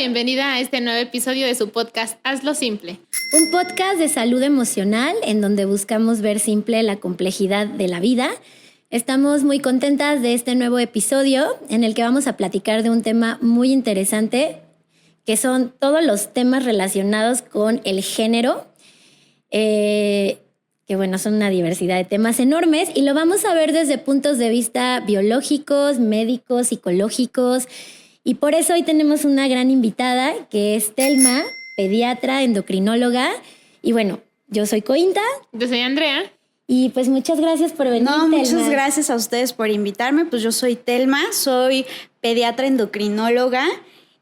bienvenida a este nuevo episodio de su podcast Hazlo Simple. Un podcast de salud emocional en donde buscamos ver simple la complejidad de la vida. Estamos muy contentas de este nuevo episodio en el que vamos a platicar de un tema muy interesante, que son todos los temas relacionados con el género, que bueno, son una diversidad de temas enormes y lo vamos a ver desde puntos de vista biológicos, médicos, psicológicos. Y por eso hoy tenemos una gran invitada que es Telma, pediatra, endocrinóloga. Y bueno, yo soy Cointa. Yo soy Andrea. Y pues muchas gracias por venir, No, Telma. muchas gracias a ustedes por invitarme. Pues yo soy Telma, soy pediatra endocrinóloga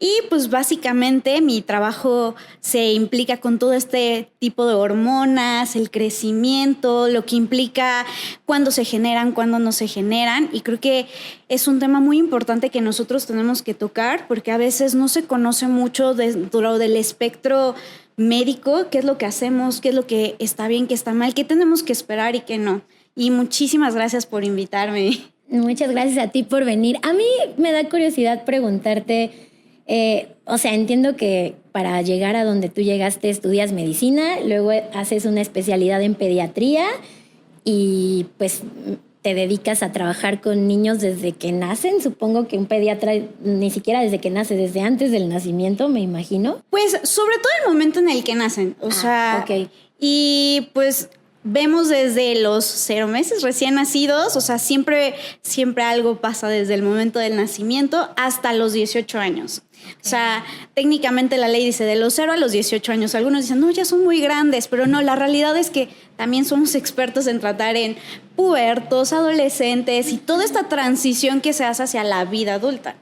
y pues básicamente mi trabajo se implica con todo este tipo de hormonas, el crecimiento, lo que implica cuándo se generan, cuándo no se generan. Y creo que es un tema muy importante que nosotros tenemos que tocar porque a veces no se conoce mucho dentro del espectro médico, qué es lo que hacemos, qué es lo que está bien, qué está mal, qué tenemos que esperar y qué no. Y muchísimas gracias por invitarme. Muchas gracias a ti por venir. A mí me da curiosidad preguntarte, entiendo que para llegar a donde tú llegaste estudias medicina, luego haces una especialidad en pediatría y pues te dedicas a trabajar con niños desde que nacen. Supongo que un pediatra ni siquiera desde que nace, desde antes del nacimiento, me imagino. Pues sobre todo el momento en el que nacen, okay. Y pues vemos desde los 0 meses recién nacidos, o sea, siempre algo pasa desde el momento del nacimiento hasta los 18 años. Okay. O sea, técnicamente la ley dice de los 0 a los 18 años. Algunos dicen, no, ya son muy grandes, pero no, la realidad es que también somos expertos en tratar en pubertos, adolescentes y toda esta transición que se hace hacia la vida adulta.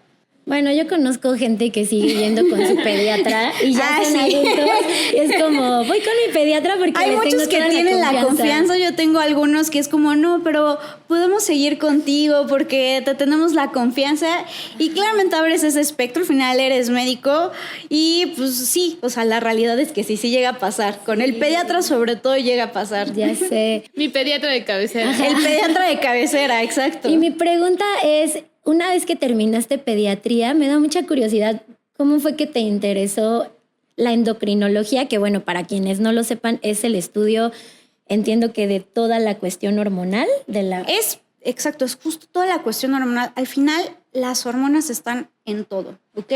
Bueno, yo conozco gente que sigue yendo con su pediatra y ya son adultos. Y es como, voy con mi pediatra porque hay muchos que tienen la confianza. Yo tengo algunos que es como, no, pero podemos seguir contigo porque te tenemos la confianza. Y claramente abres ese espectro, al final eres médico. Y pues sí, o sea, la realidad es que sí llega a pasar. Con el pediatra sobre todo llega a pasar. Ya sé. Mi pediatra de cabecera. El pediatra de cabecera, exacto. Y mi pregunta es, una vez que terminaste pediatría, me da mucha curiosidad, ¿cómo fue que te interesó la endocrinología? Que bueno, para quienes no lo sepan, es el estudio, entiendo que de toda la cuestión hormonal. Exacto, es justo toda la cuestión hormonal. Al final, las hormonas están en todo, ¿ok?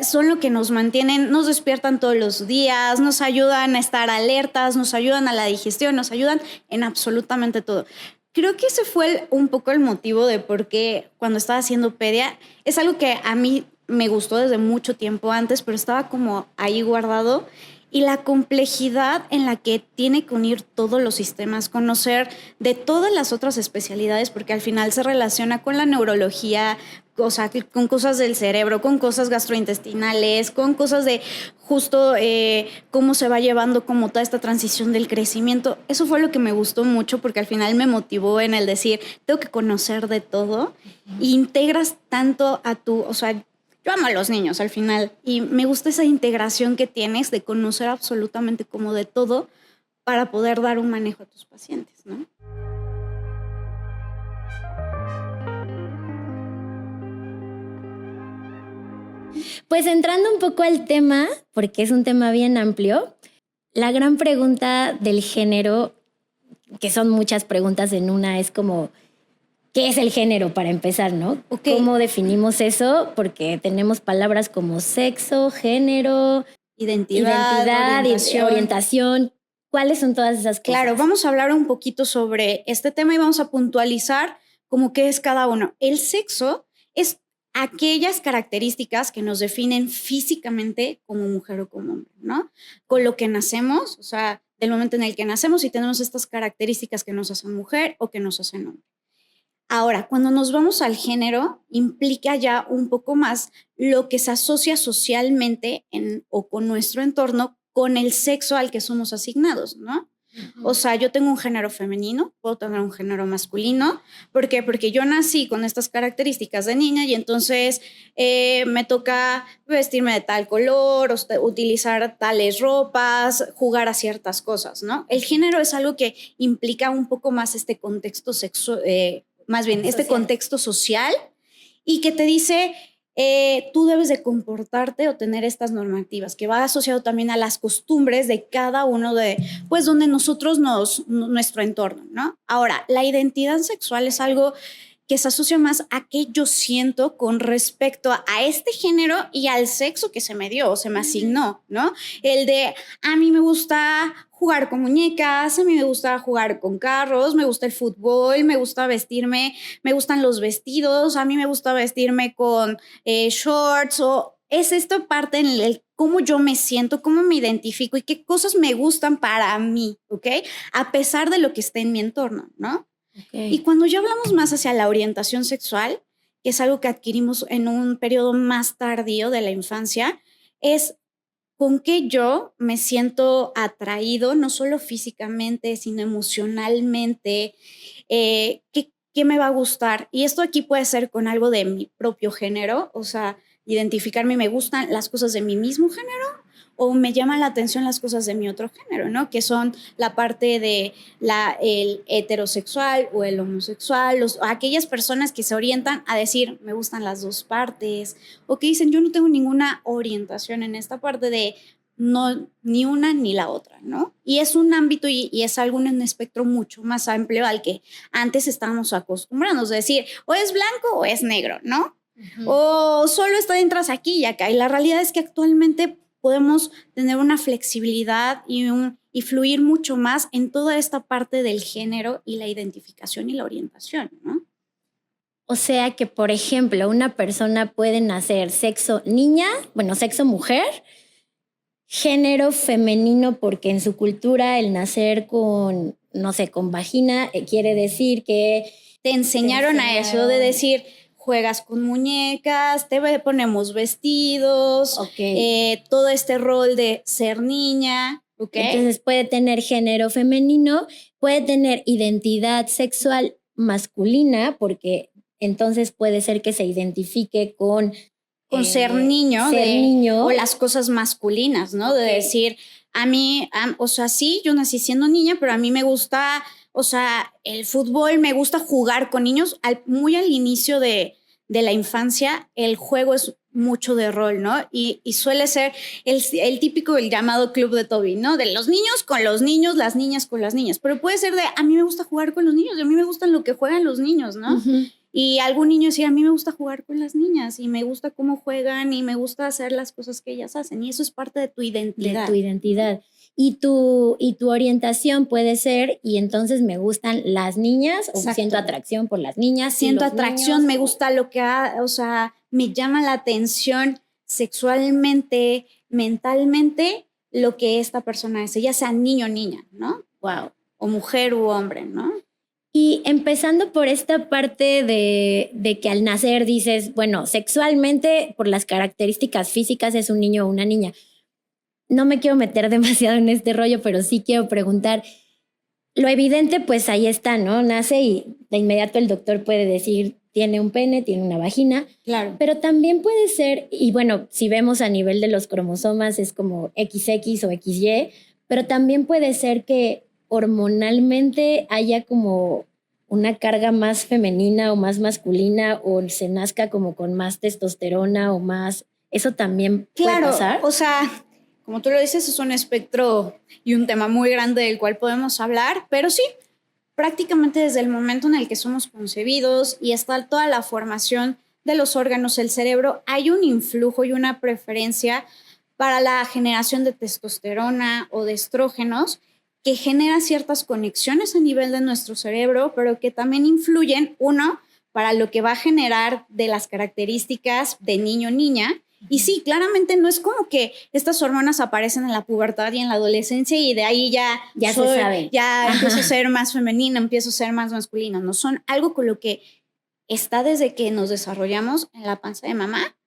Son lo que nos mantienen, nos despiertan todos los días, nos ayudan a estar alertas, nos ayudan a la digestión, nos ayudan en absolutamente todo. Creo que ese fue un poco el motivo de por qué cuando estaba haciendo pedia, es algo que a mí me gustó desde mucho tiempo antes, pero estaba como ahí guardado. Y la complejidad en la que tiene que unir todos los sistemas, conocer de todas las otras especialidades, porque al final se relaciona con la neurología, o sea, con cosas del cerebro, con cosas gastrointestinales, con cosas de justo cómo se va llevando como toda esta transición del crecimiento. Eso fue lo que me gustó mucho porque al final me motivó en el decir, tengo que conocer de todo. E integras tanto a tu, o sea, yo amo a los niños al final y me gusta esa integración que tienes de conocer absolutamente como de todo para poder dar un manejo a tus pacientes, ¿no? Pues entrando un poco al tema, porque es un tema bien amplio, la gran pregunta del género, que son muchas preguntas en una, es como, ¿qué es el género para empezar, no? Okay. ¿Cómo definimos eso? Porque tenemos palabras como sexo, género, identidad orientación. ¿Cuáles son todas esas cosas? Claro, vamos a hablar un poquito sobre este tema y vamos a puntualizar como qué es cada uno. El sexo es aquellas características que nos definen físicamente como mujer o como hombre, ¿no? Con lo que nacemos, o sea, del momento en el que nacemos y tenemos estas características que nos hacen mujer o que nos hacen hombre. Ahora, cuando nos vamos al género, implica ya un poco más lo que se asocia socialmente o con nuestro entorno con el sexo al que somos asignados, ¿no? O sea, yo tengo un género femenino, puedo tener un género masculino. ¿Por qué? Porque yo nací con estas características de niña y entonces me toca vestirme de tal color, utilizar tales ropas, jugar a ciertas cosas, ¿no? El género es algo que implica un poco más este contexto este contexto social y que te dice tú debes de comportarte o tener estas normativas, que va asociado también a las costumbres de cada uno de, pues, donde nosotros nuestro entorno, ¿no? Ahora, la identidad sexual es algo que se asocia más a qué yo siento con respecto a este género y al sexo que se me dio o se me asignó, ¿no? El de, a mí me gusta jugar con muñecas, a mí me gusta jugar con carros, me gusta el fútbol, me gusta vestirme, me gustan los vestidos, a mí me gusta vestirme con shorts, o es esta parte en el cómo yo me siento, cómo me identifico y qué cosas me gustan para mí, ¿ok? A pesar de lo que esté en mi entorno, ¿no? Okay. Y cuando ya hablamos más hacia la orientación sexual, que es algo que adquirimos en un periodo más tardío de la infancia, es con qué yo me siento atraído, no solo físicamente, sino emocionalmente, qué me va a gustar. Y esto aquí puede ser con algo de mi propio género, o sea, identificarme, me gustan las cosas de mi mismo género o me llaman la atención las cosas de mi otro género, ¿no? Que son la parte de el heterosexual o el homosexual, aquellas personas que se orientan a decir, me gustan las dos partes, o que dicen, yo no tengo ninguna orientación en esta parte de no, ni una ni la otra, ¿no? Y es un ámbito y es algo en un espectro mucho más amplio al que antes estábamos acostumbrados, a decir, o es blanco o es negro, ¿no? O solo entras aquí y acá. Y la realidad es que actualmente podemos tener una flexibilidad y fluir mucho más en toda esta parte del género y la identificación y la orientación, ¿no? O sea que, por ejemplo, una persona puede nacer sexo niña, bueno, sexo mujer, género femenino, porque en su cultura el nacer con, no sé, con vagina quiere decir que te enseñaron a eso de decir, juegas con muñecas, te ponemos vestidos, todo este rol de ser niña. Okay. Entonces puede tener género femenino, puede tener identidad sexual masculina, porque entonces puede ser que se identifique con ser niño, niño. O las cosas masculinas, ¿no? De decir, a mí, o sea, sí, yo nací siendo niña, pero a mí me gusta, o sea, el fútbol, me gusta jugar con niños. Muy al inicio de la infancia, el juego es mucho de rol, ¿no? Y suele ser el típico, el llamado club de Toby, ¿no? De los niños con los niños, las niñas con las niñas. Pero puede ser de, a mí me gusta jugar con los niños, y a mí me gusta lo que juegan los niños, ¿no? Uh-huh. Y algún niño decía, a mí me gusta jugar con las niñas y me gusta cómo juegan y me gusta hacer las cosas que ellas hacen. Y eso es parte de tu identidad. De tu identidad. Y tu orientación puede ser, y entonces me gustan las niñas, o siento atracción por las niñas. Siento atracción, me gusta lo que, o sea, me llama la atención sexualmente, mentalmente, lo que esta persona es, ya sea niño o niña, ¿no? Wow. O mujer u hombre, ¿no? Y empezando por esta parte de que al nacer dices, bueno, sexualmente, por las características físicas, es un niño o una niña. No me quiero meter demasiado en este rollo, pero sí quiero preguntar. Lo evidente, pues ahí está, ¿no? Nace y de inmediato el doctor puede decir, tiene un pene, tiene una vagina. Claro. Pero también puede ser, y bueno, si vemos a nivel de los cromosomas, es como XX o XY, pero también puede ser que hormonalmente haya como una carga más femenina o más masculina, o se nazca como con más testosterona o más, eso también puede pasar. Claro, o sea, como tú lo dices, es un espectro y un tema muy grande del cual podemos hablar, pero sí, prácticamente desde el momento en el que somos concebidos y está toda la formación de los órganos del cerebro, hay un influjo y una preferencia para la generación de testosterona o de estrógenos, que genera ciertas conexiones a nivel de nuestro cerebro, pero que también influyen, uno, para lo que va a generar de las características de niño o niña. Y sí, claramente no es como que estas hormonas aparecen en la pubertad y en la adolescencia y de ahí ya se sabe. Ya empiezo a ser más femenina, empiezo a ser más masculina. No, son algo con lo que está desde que nos desarrollamos en la panza de mamá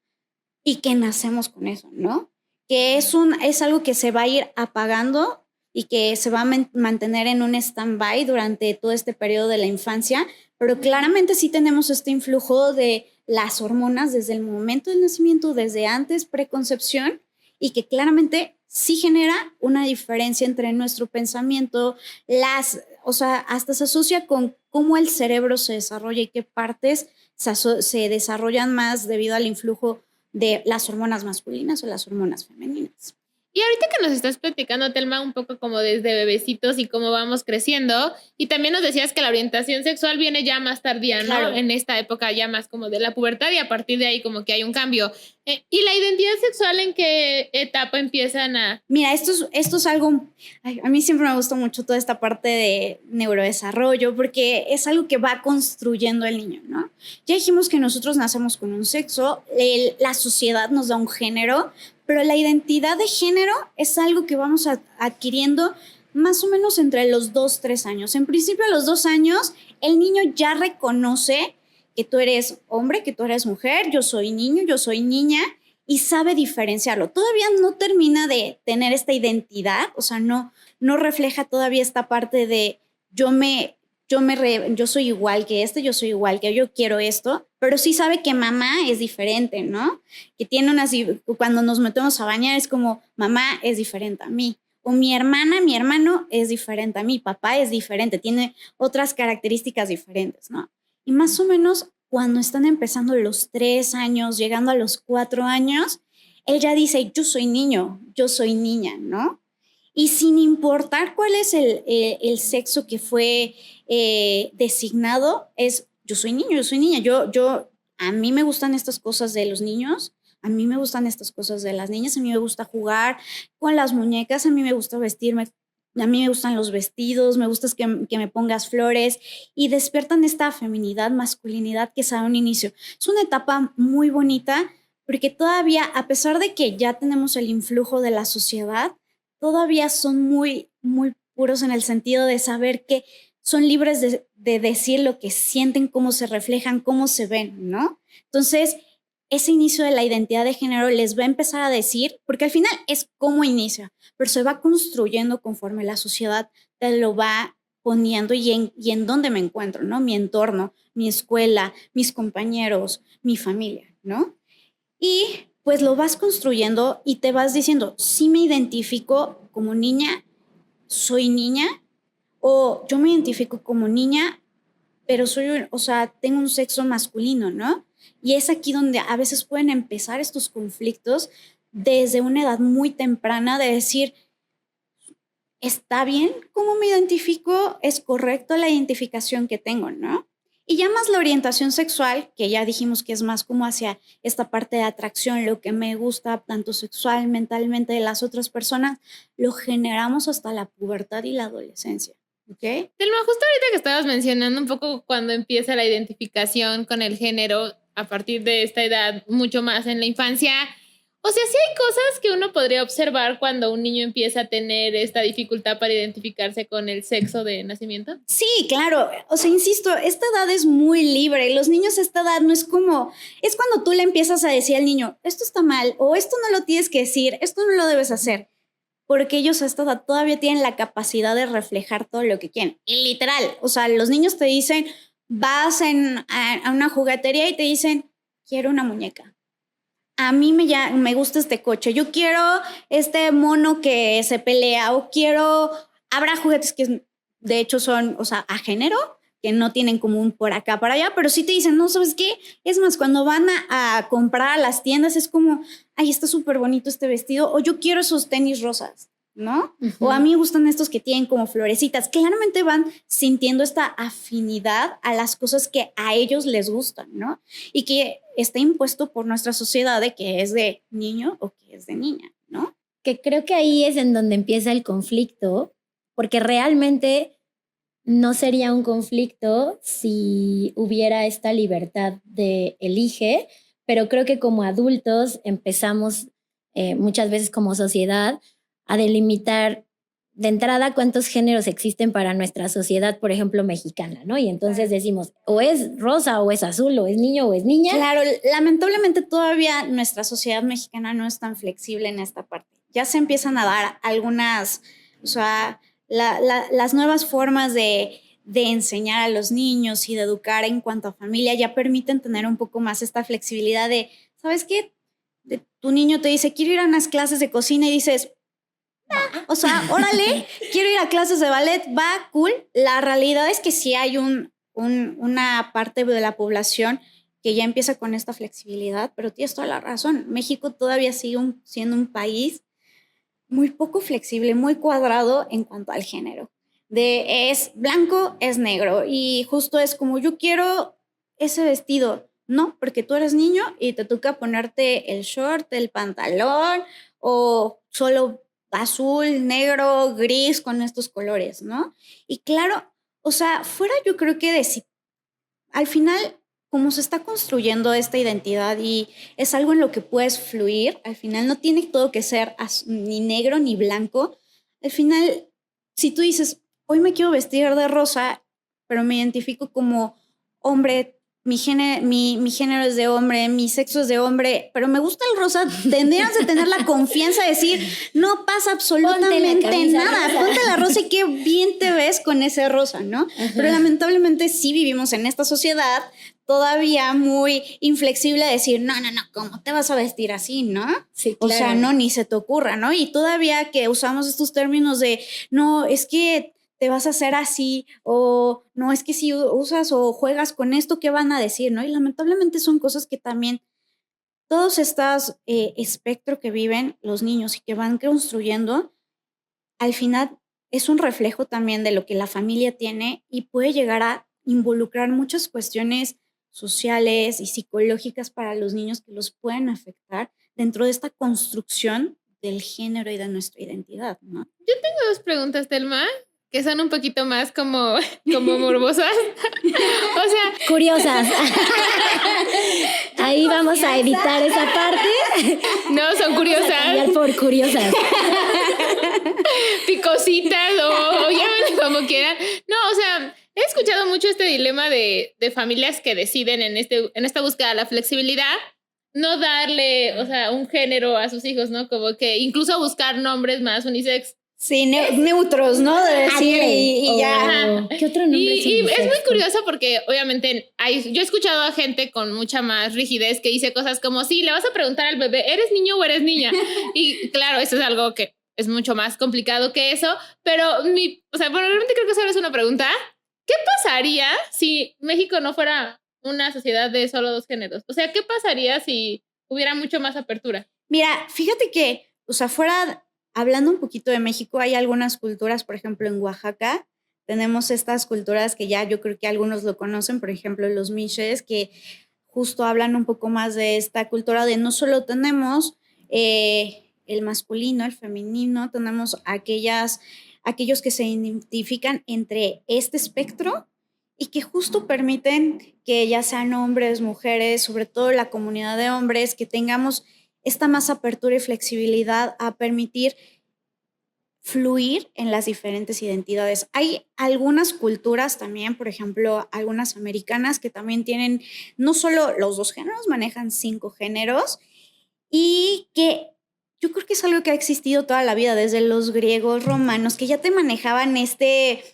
y que nacemos con eso, ¿no? Que es algo que se va a ir apagando y que se va a mantener en un stand-by durante todo este periodo de la infancia, pero claramente sí tenemos este influjo de las hormonas desde el momento del nacimiento, desde antes, preconcepción, y que claramente sí genera una diferencia entre nuestro pensamiento, o sea, hasta se asocia con cómo el cerebro se desarrolla y qué partes se desarrollan más debido al influjo de las hormonas masculinas o las hormonas femeninas. Y ahorita que nos estás platicando, Telma, un poco como desde bebecitos y cómo vamos creciendo, y también nos decías que la orientación sexual viene ya más tardía, ¿no? Claro. En esta época ya más como de la pubertad y a partir de ahí como que hay un cambio. ¿Y la identidad sexual en qué etapa empiezan a...? Mira, esto es algo, a mí siempre me gusta mucho toda esta parte de neurodesarrollo porque es algo que va construyendo el niño, ¿no? Ya dijimos que nosotros nacemos con un sexo, la sociedad nos da un género, pero la identidad de género es algo que vamos adquiriendo más o menos entre los 2, 3 años. En principio, a los 2 años, el niño ya reconoce que tú eres hombre, que tú eres mujer, yo soy niño, yo soy niña, y sabe diferenciarlo. Todavía no termina de tener esta identidad, o sea, no refleja todavía esta parte de yo soy igual que yo soy igual que yo quiero esto, pero sí sabe que mamá es diferente, ¿no? Que tiene cuando nos metemos a bañar es como mamá es diferente a mí. O mi hermana, mi hermano es diferente a mí, papá es diferente, tiene otras características diferentes, ¿no? Y más o menos cuando están empezando los 3 años, llegando a los 4 años, él ya dice, yo soy niño, yo soy niña, ¿no? Y sin importar cuál es el sexo que fue designado, es yo soy niño, yo soy niña, a mí me gustan estas cosas de los niños, a mí me gustan estas cosas de las niñas, a mí me gusta jugar con las muñecas, a mí me gusta vestirme, a mí me gustan los vestidos, me gusta que me pongas flores y despiertan esta feminidad, masculinidad que es a un inicio. Es una etapa muy bonita porque todavía, a pesar de que ya tenemos el influjo de la sociedad, todavía son muy, muy puros en el sentido de saber que son libres de decir lo que sienten, cómo se reflejan, cómo se ven, ¿no? Entonces, ese inicio de la identidad de género les va a empezar a decir, porque al final es cómo inicia, pero se va construyendo conforme la sociedad te lo va poniendo y en dónde me encuentro, ¿no? Mi entorno, mi escuela, mis compañeros, mi familia, ¿no? Y pues lo vas construyendo y te vas diciendo, sí me identifico como niña, soy niña, o yo me identifico como niña, pero tengo un sexo masculino, ¿no? Y es aquí donde a veces pueden empezar estos conflictos desde una edad muy temprana de decir, ¿está bien cómo me identifico? ¿Es correcto la identificación que tengo, no? Y ya más la orientación sexual, que ya dijimos que es más como hacia esta parte de atracción, lo que me gusta tanto sexual, mentalmente de las otras personas, lo generamos hasta la pubertad y la adolescencia. ¿Ok? Telma, justo ahorita que estabas mencionando un poco cuando empieza la identificación con el género a partir de esta edad, mucho más en la infancia, o sea, sí hay cosas que uno podría observar cuando un niño empieza a tener esta dificultad para identificarse con el sexo de nacimiento. Sí, claro. O sea, insisto, esta edad es muy libre. Los niños a esta edad no es como... Es cuando tú le empiezas a decir al niño, esto está mal, o esto no lo tienes que decir, esto no lo debes hacer. Porque ellos a esta edad todavía tienen la capacidad de reflejar todo lo que quieren. Y literal, o sea, los niños te dicen, vas a una juguetería y te dicen, quiero una muñeca. A mí me gusta este coche, yo quiero este mono que se pelea o habrá juguetes que de hecho son, o sea, a género, que no tienen como un por acá, para allá, pero sí te dicen, no, ¿sabes qué? Es más, cuando van a comprar a las tiendas es como, ay, está súper bonito este vestido, o yo quiero esos tenis rosas, ¿no? Uh-huh. O a mí me gustan estos que tienen como florecitas. Claramente van sintiendo esta afinidad a las cosas que a ellos les gustan, ¿no? Y que está impuesto por nuestra sociedad de que es de niño o que es de niña, ¿no? Que creo que ahí es en donde empieza el conflicto, porque realmente no sería un conflicto si hubiera esta libertad de elige, pero creo que como adultos empezamos muchas veces como sociedad a delimitar de entrada cuántos géneros existen para nuestra sociedad, por ejemplo, mexicana, ¿no? Y entonces decimos, o es rosa, o es azul, o es niño, o es niña. Claro, lamentablemente todavía nuestra sociedad mexicana no es tan flexible en esta parte. Ya se empiezan a dar algunas, o sea, las nuevas formas de enseñar a los niños y de educar en cuanto a familia ya permiten tener un poco más esta flexibilidad de, ¿sabes qué? Tu niño te dice, quiero ir a unas clases de cocina y dices, o sea, órale, quiero ir a clases de ballet, va, cool. La realidad es que sí hay una parte de la población que ya empieza con esta flexibilidad, pero tienes toda la razón. México todavía sigue siendo un país muy poco flexible, muy cuadrado en cuanto al género. Es blanco, es negro. Y justo es como yo quiero ese vestido. No, porque tú eres niño y te toca ponerte el short, el pantalón o solo azul, negro, gris con estos colores, ¿no? Y claro, o sea, fuera yo creo que al final, como se está construyendo esta identidad y es algo en lo que puedes fluir, al final no tiene todo que ser ni negro ni blanco. Al final, si tú dices, hoy me quiero vestir de rosa, pero me identifico como hombre, mi género es de hombre, mi sexo es de hombre, pero me gusta el rosa, tendrías de tener la confianza de decir, no pasa absolutamente nada, ponte la rosa y qué bien te ves con ese rosa, ¿no? Ajá. Pero lamentablemente sí vivimos en esta sociedad todavía muy inflexible de decir, no, ¿cómo te vas a vestir así, no? Sí, claro. O sea, no, ni se te ocurra, ¿no? Y todavía que usamos estos términos de, no, es que te vas a hacer así, o no, es que si usas o juegas con esto, ¿qué van a decir, no? Y lamentablemente son cosas que también todos estos espectros que viven los niños y que van construyendo, al final es un reflejo también de lo que la familia tiene y puede llegar a involucrar muchas cuestiones sociales y psicológicas para los niños que los pueden afectar dentro de esta construcción del género y de nuestra identidad, ¿no? Yo tengo dos preguntas, Telma, que son un poquito más como morbosas. O sea, curiosas. Ahí vamos a editar esa parte. No, son curiosas. Vamos a cambiar por curiosas. Picositas o llámenle como quieran. No, o sea, he escuchado mucho este dilema de familias que deciden en esta búsqueda de la flexibilidad no darle, o sea, un género a sus hijos, ¿no? Como que incluso buscar nombres más unisex. Sí, neutros, ¿no? De decir y ya. ¿Qué otro nombre y es muy curioso porque obviamente yo he escuchado a gente con mucha más rigidez que dice cosas como, sí, le vas a preguntar al bebé, ¿eres niño o eres niña? Y claro, eso es algo que es mucho más complicado que eso, pero realmente creo que esa es una pregunta. ¿Qué pasaría si México no fuera una sociedad de solo dos géneros? O sea, ¿qué pasaría si hubiera mucho más apertura? Mira, fíjate que, o sea, hablando un poquito de México, hay algunas culturas, por ejemplo, en Oaxaca, tenemos estas culturas que ya yo creo que algunos lo conocen, por ejemplo, los miches, que justo hablan un poco más de esta cultura de no solo tenemos el masculino, el femenino, tenemos aquellos que se identifican entre este espectro y que justo permiten que ya sean hombres, mujeres, sobre todo la comunidad de hombres, que tengamos esta más apertura y flexibilidad a permitir fluir en las diferentes identidades. Hay algunas culturas también, por ejemplo, algunas americanas que también tienen no solo los dos géneros, manejan 5 géneros y que yo creo que es algo que ha existido toda la vida, desde los griegos, romanos, que ya te manejaban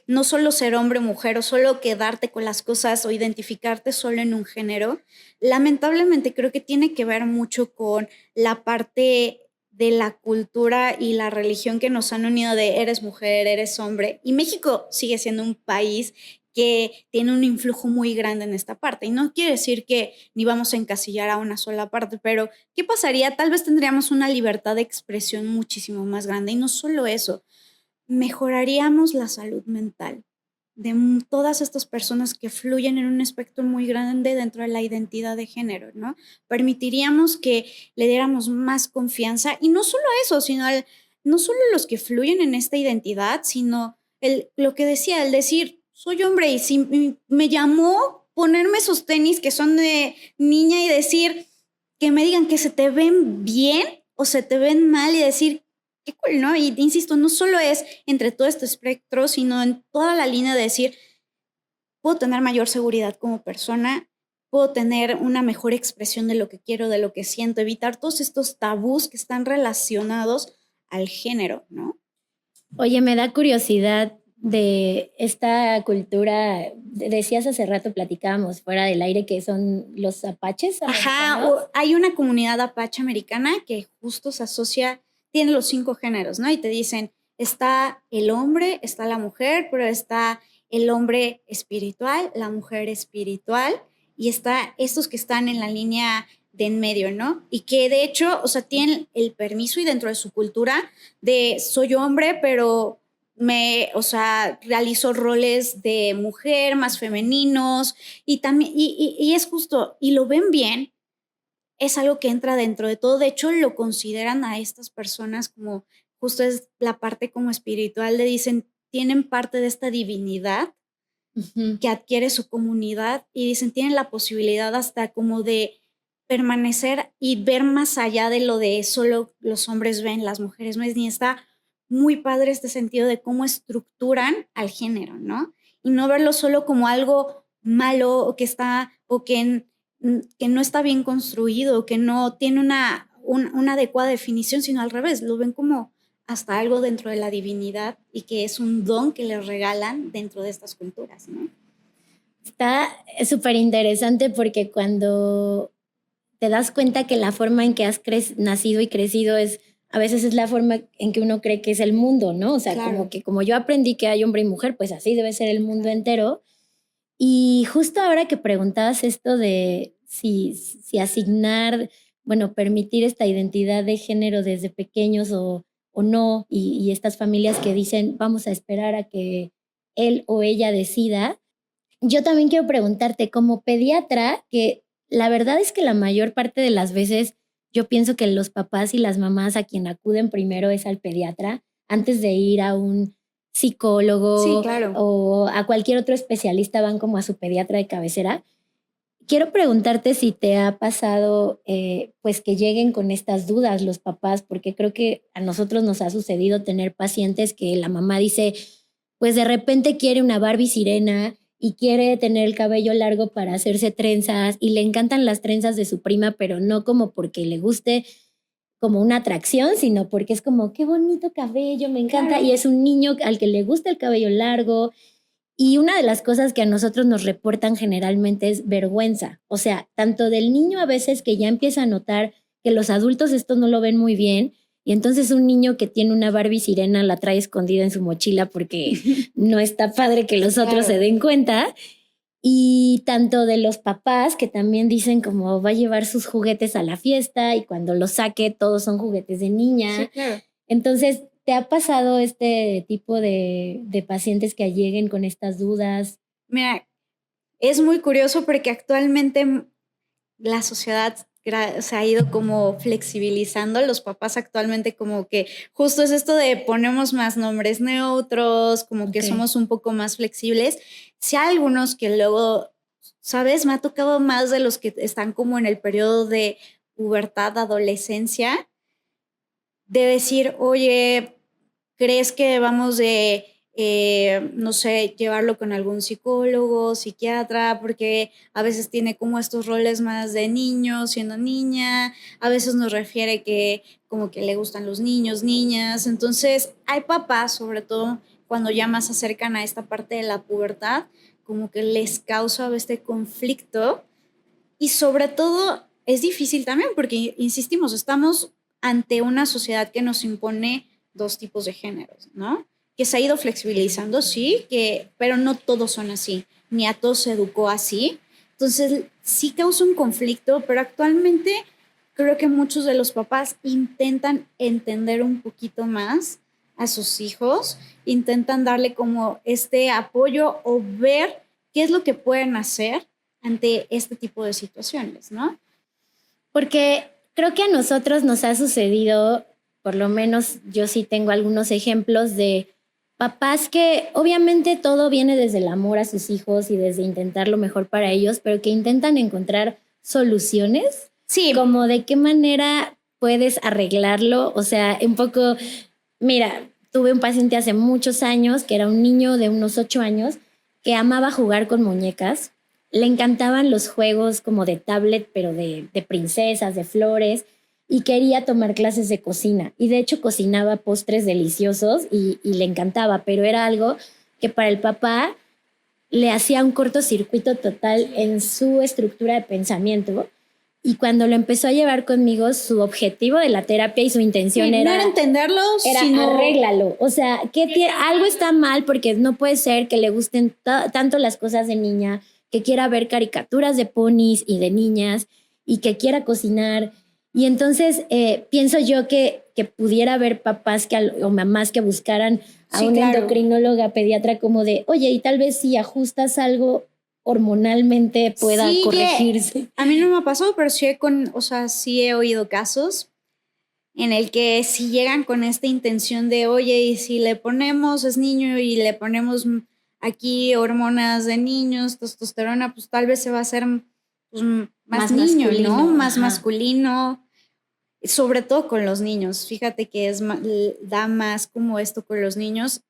no solo ser hombre o mujer o solo quedarte con las cosas o identificarte solo en un género. Lamentablemente creo que tiene que ver mucho con la parte de la cultura y la religión que nos han unido de eres mujer, eres hombre. Y México sigue siendo un país que tiene un influjo muy grande en esta parte. Y no quiere decir que ni vamos a encasillar a una sola parte, pero ¿qué pasaría? Tal vez tendríamos una libertad de expresión muchísimo más grande. Y no solo eso, mejoraríamos la salud mental de todas estas personas que fluyen en un espectro muy grande dentro de la identidad de género, ¿no? Permitiríamos que le diéramos más confianza y no solo eso, sino no solo los que fluyen en esta identidad, sino lo que decía, el decir, soy hombre y si me llamó ponerme esos tenis que son de niña y decir, que me digan que se te ven bien o se te ven mal y decir, qué cool, ¿no? Y insisto, no solo es entre todo este espectro, sino en toda la línea de decir, puedo tener mayor seguridad como persona, puedo tener una mejor expresión de lo que quiero, de lo que siento, evitar todos estos tabús que están relacionados al género, ¿no? Oye, me da curiosidad de esta cultura, decías hace rato, platicábamos fuera del aire, que son los apaches. Ajá, hay una comunidad apache americana que justo se asocia, tiene los 5 géneros, ¿no? Y te dicen, está el hombre, está la mujer, pero está el hombre espiritual, la mujer espiritual y está estos que están en la línea de en medio, ¿no? Y que de hecho, o sea, tienen el permiso y dentro de su cultura de soy hombre, pero o sea, realizo roles de mujer más femeninos y también, y es justo, y lo ven bien, es algo que entra dentro de todo. De hecho, lo consideran a estas personas como, justo es la parte como espiritual, le dicen, tienen parte de esta divinidad que adquiere su comunidad y dicen, tienen la posibilidad hasta como de permanecer y ver más allá de lo de solo los hombres ven, las mujeres no, ni está muy padre este sentido de cómo estructuran al género, ¿no? Y no verlo solo como algo malo o que está, o que no está bien construido, que no tiene una adecuada definición, sino al revés, lo ven como hasta algo dentro de la divinidad y que es un don que les regalan dentro de estas culturas, ¿no? Está súper interesante porque cuando te das cuenta que la forma en que has nacido y crecido a veces es la forma en que uno cree que es el mundo, ¿no? O sea, claro. Como yo aprendí que hay hombre y mujer, pues así debe ser el mundo entero. Y justo ahora que preguntabas esto de si asignar, bueno, permitir esta identidad de género desde pequeños o no, y estas familias que dicen vamos a esperar a que él o ella decida, yo también quiero preguntarte como pediatra, que la verdad es que la mayor parte de las veces yo pienso que los papás y las mamás a quien acuden primero es al pediatra antes de ir a un psicólogo, sí, claro, o a cualquier otro especialista, van como a su pediatra de cabecera. Quiero preguntarte si te ha pasado pues que lleguen con estas dudas los papás, porque creo que a nosotros nos ha sucedido tener pacientes que la mamá dice, pues de repente quiere una Barbie sirena y quiere tener el cabello largo para hacerse trenzas y le encantan las trenzas de su prima, pero no como porque le guste como una atracción, sino porque es como, qué bonito cabello, me encanta. Claro. Y es un niño al que le gusta el cabello largo. Y una de las cosas que a nosotros nos reportan generalmente es vergüenza. O sea, tanto del niño a veces que ya empieza a notar que los adultos esto no lo ven muy bien, y entonces un niño que tiene una Barbie sirena la trae escondida en su mochila porque no está padre que los otros se den cuenta. Y tanto de los papás que también dicen como va a llevar sus juguetes a la fiesta y cuando los saque todos son juguetes de niña. Sí, claro. Entonces, ¿te ha pasado este tipo de pacientes que lleguen con estas dudas? Mira, es muy curioso porque actualmente la sociedad se ha ido como flexibilizando. Los papás actualmente como que justo es esto de ponemos más nombres neutros, como que somos un poco más flexibles. Sí hay algunos que luego, ¿sabes? Me ha tocado más de los que están como en el periodo de pubertad, adolescencia, de decir, oye, ¿crees que debamos de, no sé, llevarlo con algún psicólogo, psiquiatra? Porque a veces tiene como estos roles más de niño, siendo niña, a veces nos refiere que como que le gustan los niños, niñas. Entonces, hay papás, sobre todo cuando ya más se acercan a esta parte de la pubertad, como que les causa este conflicto y sobre todo es difícil también porque, insistimos, estamos ante una sociedad que nos impone dos tipos de géneros, ¿no? Que se ha ido flexibilizando, sí, pero no todos son así, ni a todos se educó así. Entonces, sí causa un conflicto, pero actualmente creo que muchos de los papás intentan entender un poquito más a sus hijos, intentan darle como este apoyo o ver qué es lo que pueden hacer ante este tipo de situaciones, ¿no? Porque creo que a nosotros nos ha sucedido, por lo menos yo sí tengo algunos ejemplos de papás que obviamente todo viene desde el amor a sus hijos y desde intentar lo mejor para ellos, pero que intentan encontrar soluciones. Sí. Como de qué manera puedes arreglarlo. O sea, un poco, mira, tuve un paciente hace muchos años que era un niño de unos 8 años que amaba jugar con muñecas. Le encantaban los juegos como de tablet, pero de princesas, de flores, y quería tomar clases de cocina. Y de hecho cocinaba postres deliciosos y le encantaba, pero era algo que para el papá le hacía un cortocircuito total en su estructura de pensamiento. Y cuando lo empezó a llevar conmigo, su objetivo de la terapia y su intención no era entenderlo, sino arréglalo. O sea, algo está mal porque no puede ser que le gusten tanto las cosas de niña, que quiera ver caricaturas de ponis y de niñas y que quiera cocinar. Y entonces pienso yo que pudiera haber papás o mamás que buscaran a Sí, una claro. endocrinóloga pediatra como de, oye, y tal vez si ajustas algo hormonalmente pueda Sí, corregirse. a mí no me ha pasado, pero sí he oído casos en el que si llegan con esta intención de, oye, y si le ponemos, es niño, y le ponemos aquí hormonas de niños, testosterona, pues tal vez se va a hacer pues, más niño, masculino, ¿no? Más ajá. masculino, sobre todo con los niños. Fíjate que da más como esto con los niños.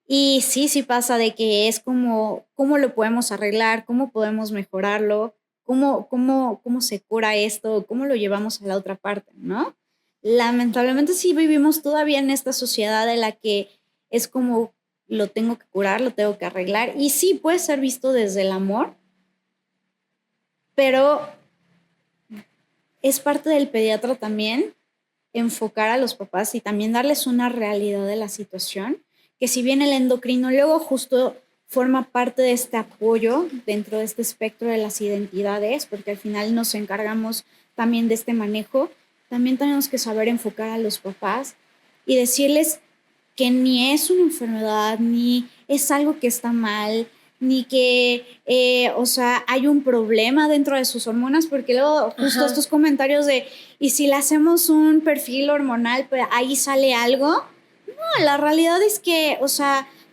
Y sí pasa de que es como, ¿cómo lo podemos arreglar? ¿Cómo podemos mejorarlo? ¿Cómo se cura esto? ¿Cómo lo llevamos a la otra parte, no? Lamentablemente sí vivimos todavía en esta sociedad en la que es como, lo tengo que curar, lo tengo que arreglar. Y sí puede ser visto desde el amor, pero es parte del pediatra también enfocar a los papás y también darles una realidad de la situación, que si bien el endocrinólogo justo forma parte de este apoyo dentro de este espectro de las identidades, porque al final nos encargamos también de este manejo, también tenemos que saber enfocar a los papás y decirles que ni es una enfermedad, ni es algo que está mal, ni que, hay un problema dentro de sus hormonas, porque luego justo estos comentarios de, ¿y si le hacemos un perfil hormonal, pues ahí sale algo? No, la realidad es que,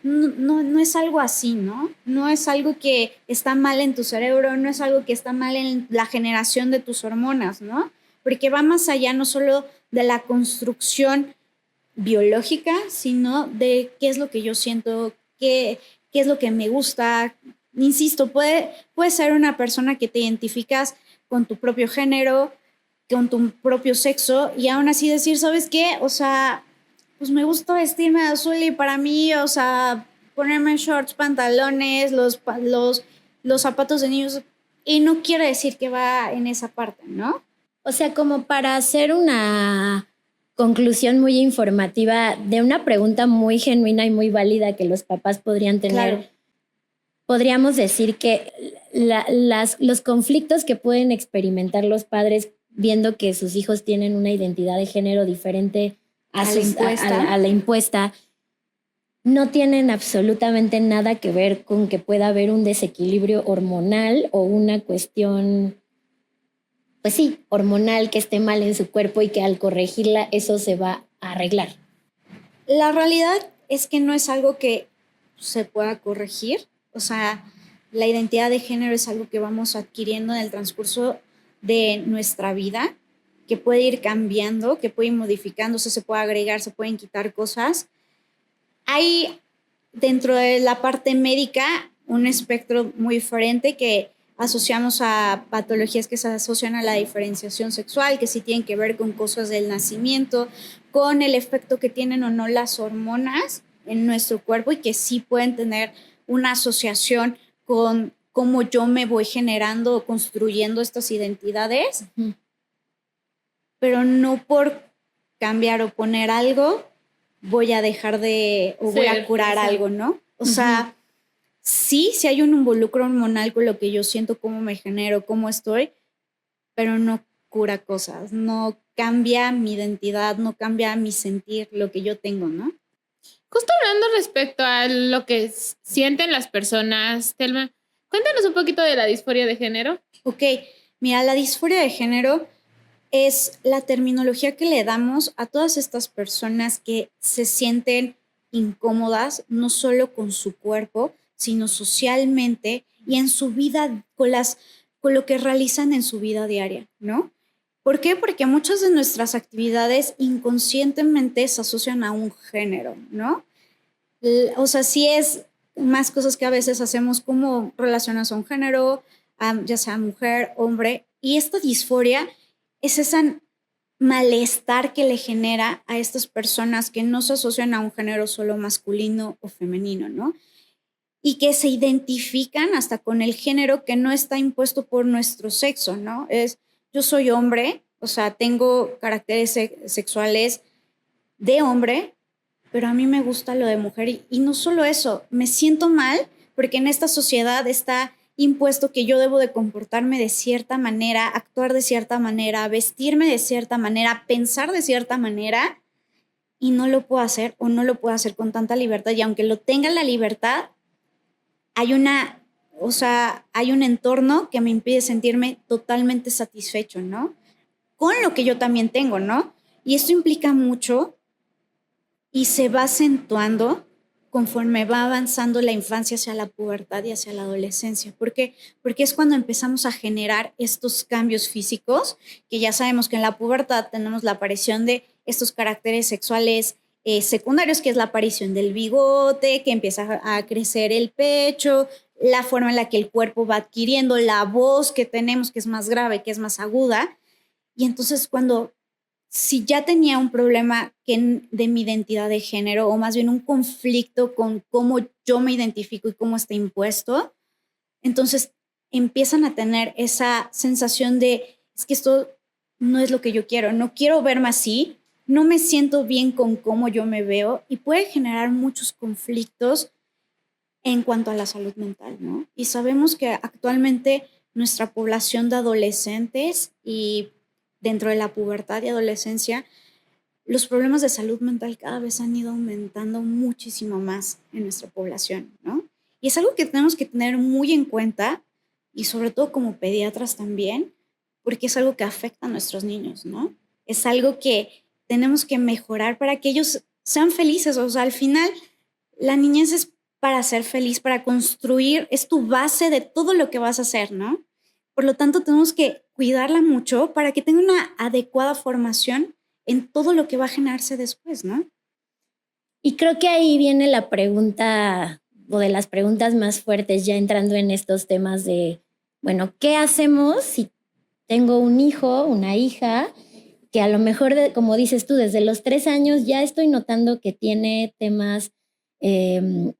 no es algo así, ¿no? No es algo que está mal en tu cerebro, no es algo que está mal en la generación de tus hormonas, ¿no? Porque va más allá no solo de la construcción biológica, sino de qué es lo que yo siento, qué es lo que me gusta. Insisto, puede ser una persona que te identificas con tu propio género, con tu propio sexo, y aún así decir, ¿sabes qué? Pues me gusta vestirme de azul y para mí, ponerme shorts, pantalones, los zapatos de niños, y no quiere decir que va en esa parte, ¿no? O sea, como para hacer una conclusión muy informativa de una pregunta muy genuina y muy válida que los papás podrían tener, Claro. podríamos decir que los conflictos que pueden experimentar los padres viendo que sus hijos tienen una identidad de género diferente a la impuesta, no tienen absolutamente nada que ver con que pueda haber un desequilibrio hormonal o una cuestión, pues sí, hormonal que esté mal en su cuerpo y que al corregirla eso se va a arreglar. La realidad es que no es algo que se pueda corregir. La identidad de género es algo que vamos adquiriendo en el transcurso de nuestra vida, que puede ir cambiando, que puede ir modificándose, se puede agregar, se pueden quitar cosas. Hay dentro de la parte médica un espectro muy diferente que asociamos a patologías que se asocian a la diferenciación sexual, que sí tienen que ver con cosas del nacimiento, con el efecto que tienen o no las hormonas en nuestro cuerpo y que sí pueden tener una asociación con cómo yo me voy generando o construyendo estas identidades, pero no por cambiar o poner algo voy a dejar de o voy a curar algo, ¿no? Sí hay un involucro hormonal con lo que yo siento, cómo me genero, cómo estoy, pero no cura cosas, no cambia mi identidad, no cambia mi sentir, lo que yo tengo, ¿no? Justo hablando respecto a lo que sienten las personas, Telma, cuéntanos un poquito de la disforia de género. Ok, mira, la disforia de género es la terminología que le damos a todas estas personas que se sienten incómodas, no solo con su cuerpo, sino socialmente y en su vida, con lo que realizan en su vida diaria, ¿no? ¿Por qué? Porque muchas de nuestras actividades inconscientemente se asocian a un género, ¿no? Sí es más cosas que a veces hacemos como relacionadas a un género, ya sea mujer, hombre, y esta disforia es ese malestar que le genera a estas personas que no se asocian a un género solo masculino o femenino, ¿no? Y que se identifican hasta con el género que no está impuesto por nuestro sexo, ¿no? Yo soy hombre, tengo caracteres sexuales de hombre, pero a mí me gusta lo de mujer. Y no solo eso, me siento mal porque en esta sociedad está impuesto que yo debo de comportarme de cierta manera, actuar de cierta manera, vestirme de cierta manera, pensar de cierta manera, y no lo puedo hacer o no lo puedo hacer con tanta libertad. Y aunque lo tenga la libertad, hay hay un entorno que me impide sentirme totalmente satisfecho, ¿no? Con lo que yo también tengo, ¿no? Y esto implica mucho y se va acentuando conforme va avanzando la infancia hacia la pubertad y hacia la adolescencia. ¿Por qué? Porque es cuando empezamos a generar estos cambios físicos, que ya sabemos que en la pubertad tenemos la aparición de estos caracteres sexuales secundarios, que es la aparición del bigote, que empieza a crecer el pecho, la forma en la que el cuerpo va adquiriendo, la voz que tenemos, que es más grave, que es más aguda. Y entonces si ya tenía un problema de mi identidad de género, o más bien un conflicto con cómo yo me identifico y cómo está impuesto, entonces empiezan a tener esa sensación de, es que esto no es lo que yo quiero, no quiero verme así, no me siento bien con cómo yo me veo, y puede generar muchos conflictos en cuanto a la salud mental, ¿no? Y sabemos que actualmente nuestra población de adolescentes y dentro de la pubertad y adolescencia, los problemas de salud mental cada vez han ido aumentando muchísimo más en nuestra población, ¿no? Y es algo que tenemos que tener muy en cuenta, y sobre todo como pediatras también, porque es algo que afecta a nuestros niños, ¿no? Es algo que tenemos que mejorar para que ellos sean felices. O sea, al final, la niñez es para ser feliz, para construir, es tu base de todo lo que vas a hacer, ¿no? Por lo tanto, tenemos que cuidarla mucho para que tenga una adecuada formación en todo lo que va a generarse después, ¿no? Y creo que ahí viene la pregunta, o de las preguntas más fuertes, ya entrando en estos temas de, bueno, ¿qué hacemos si tengo un hijo, una hija, que a lo mejor, como dices tú, desde los 3 años ya estoy notando que tiene temas que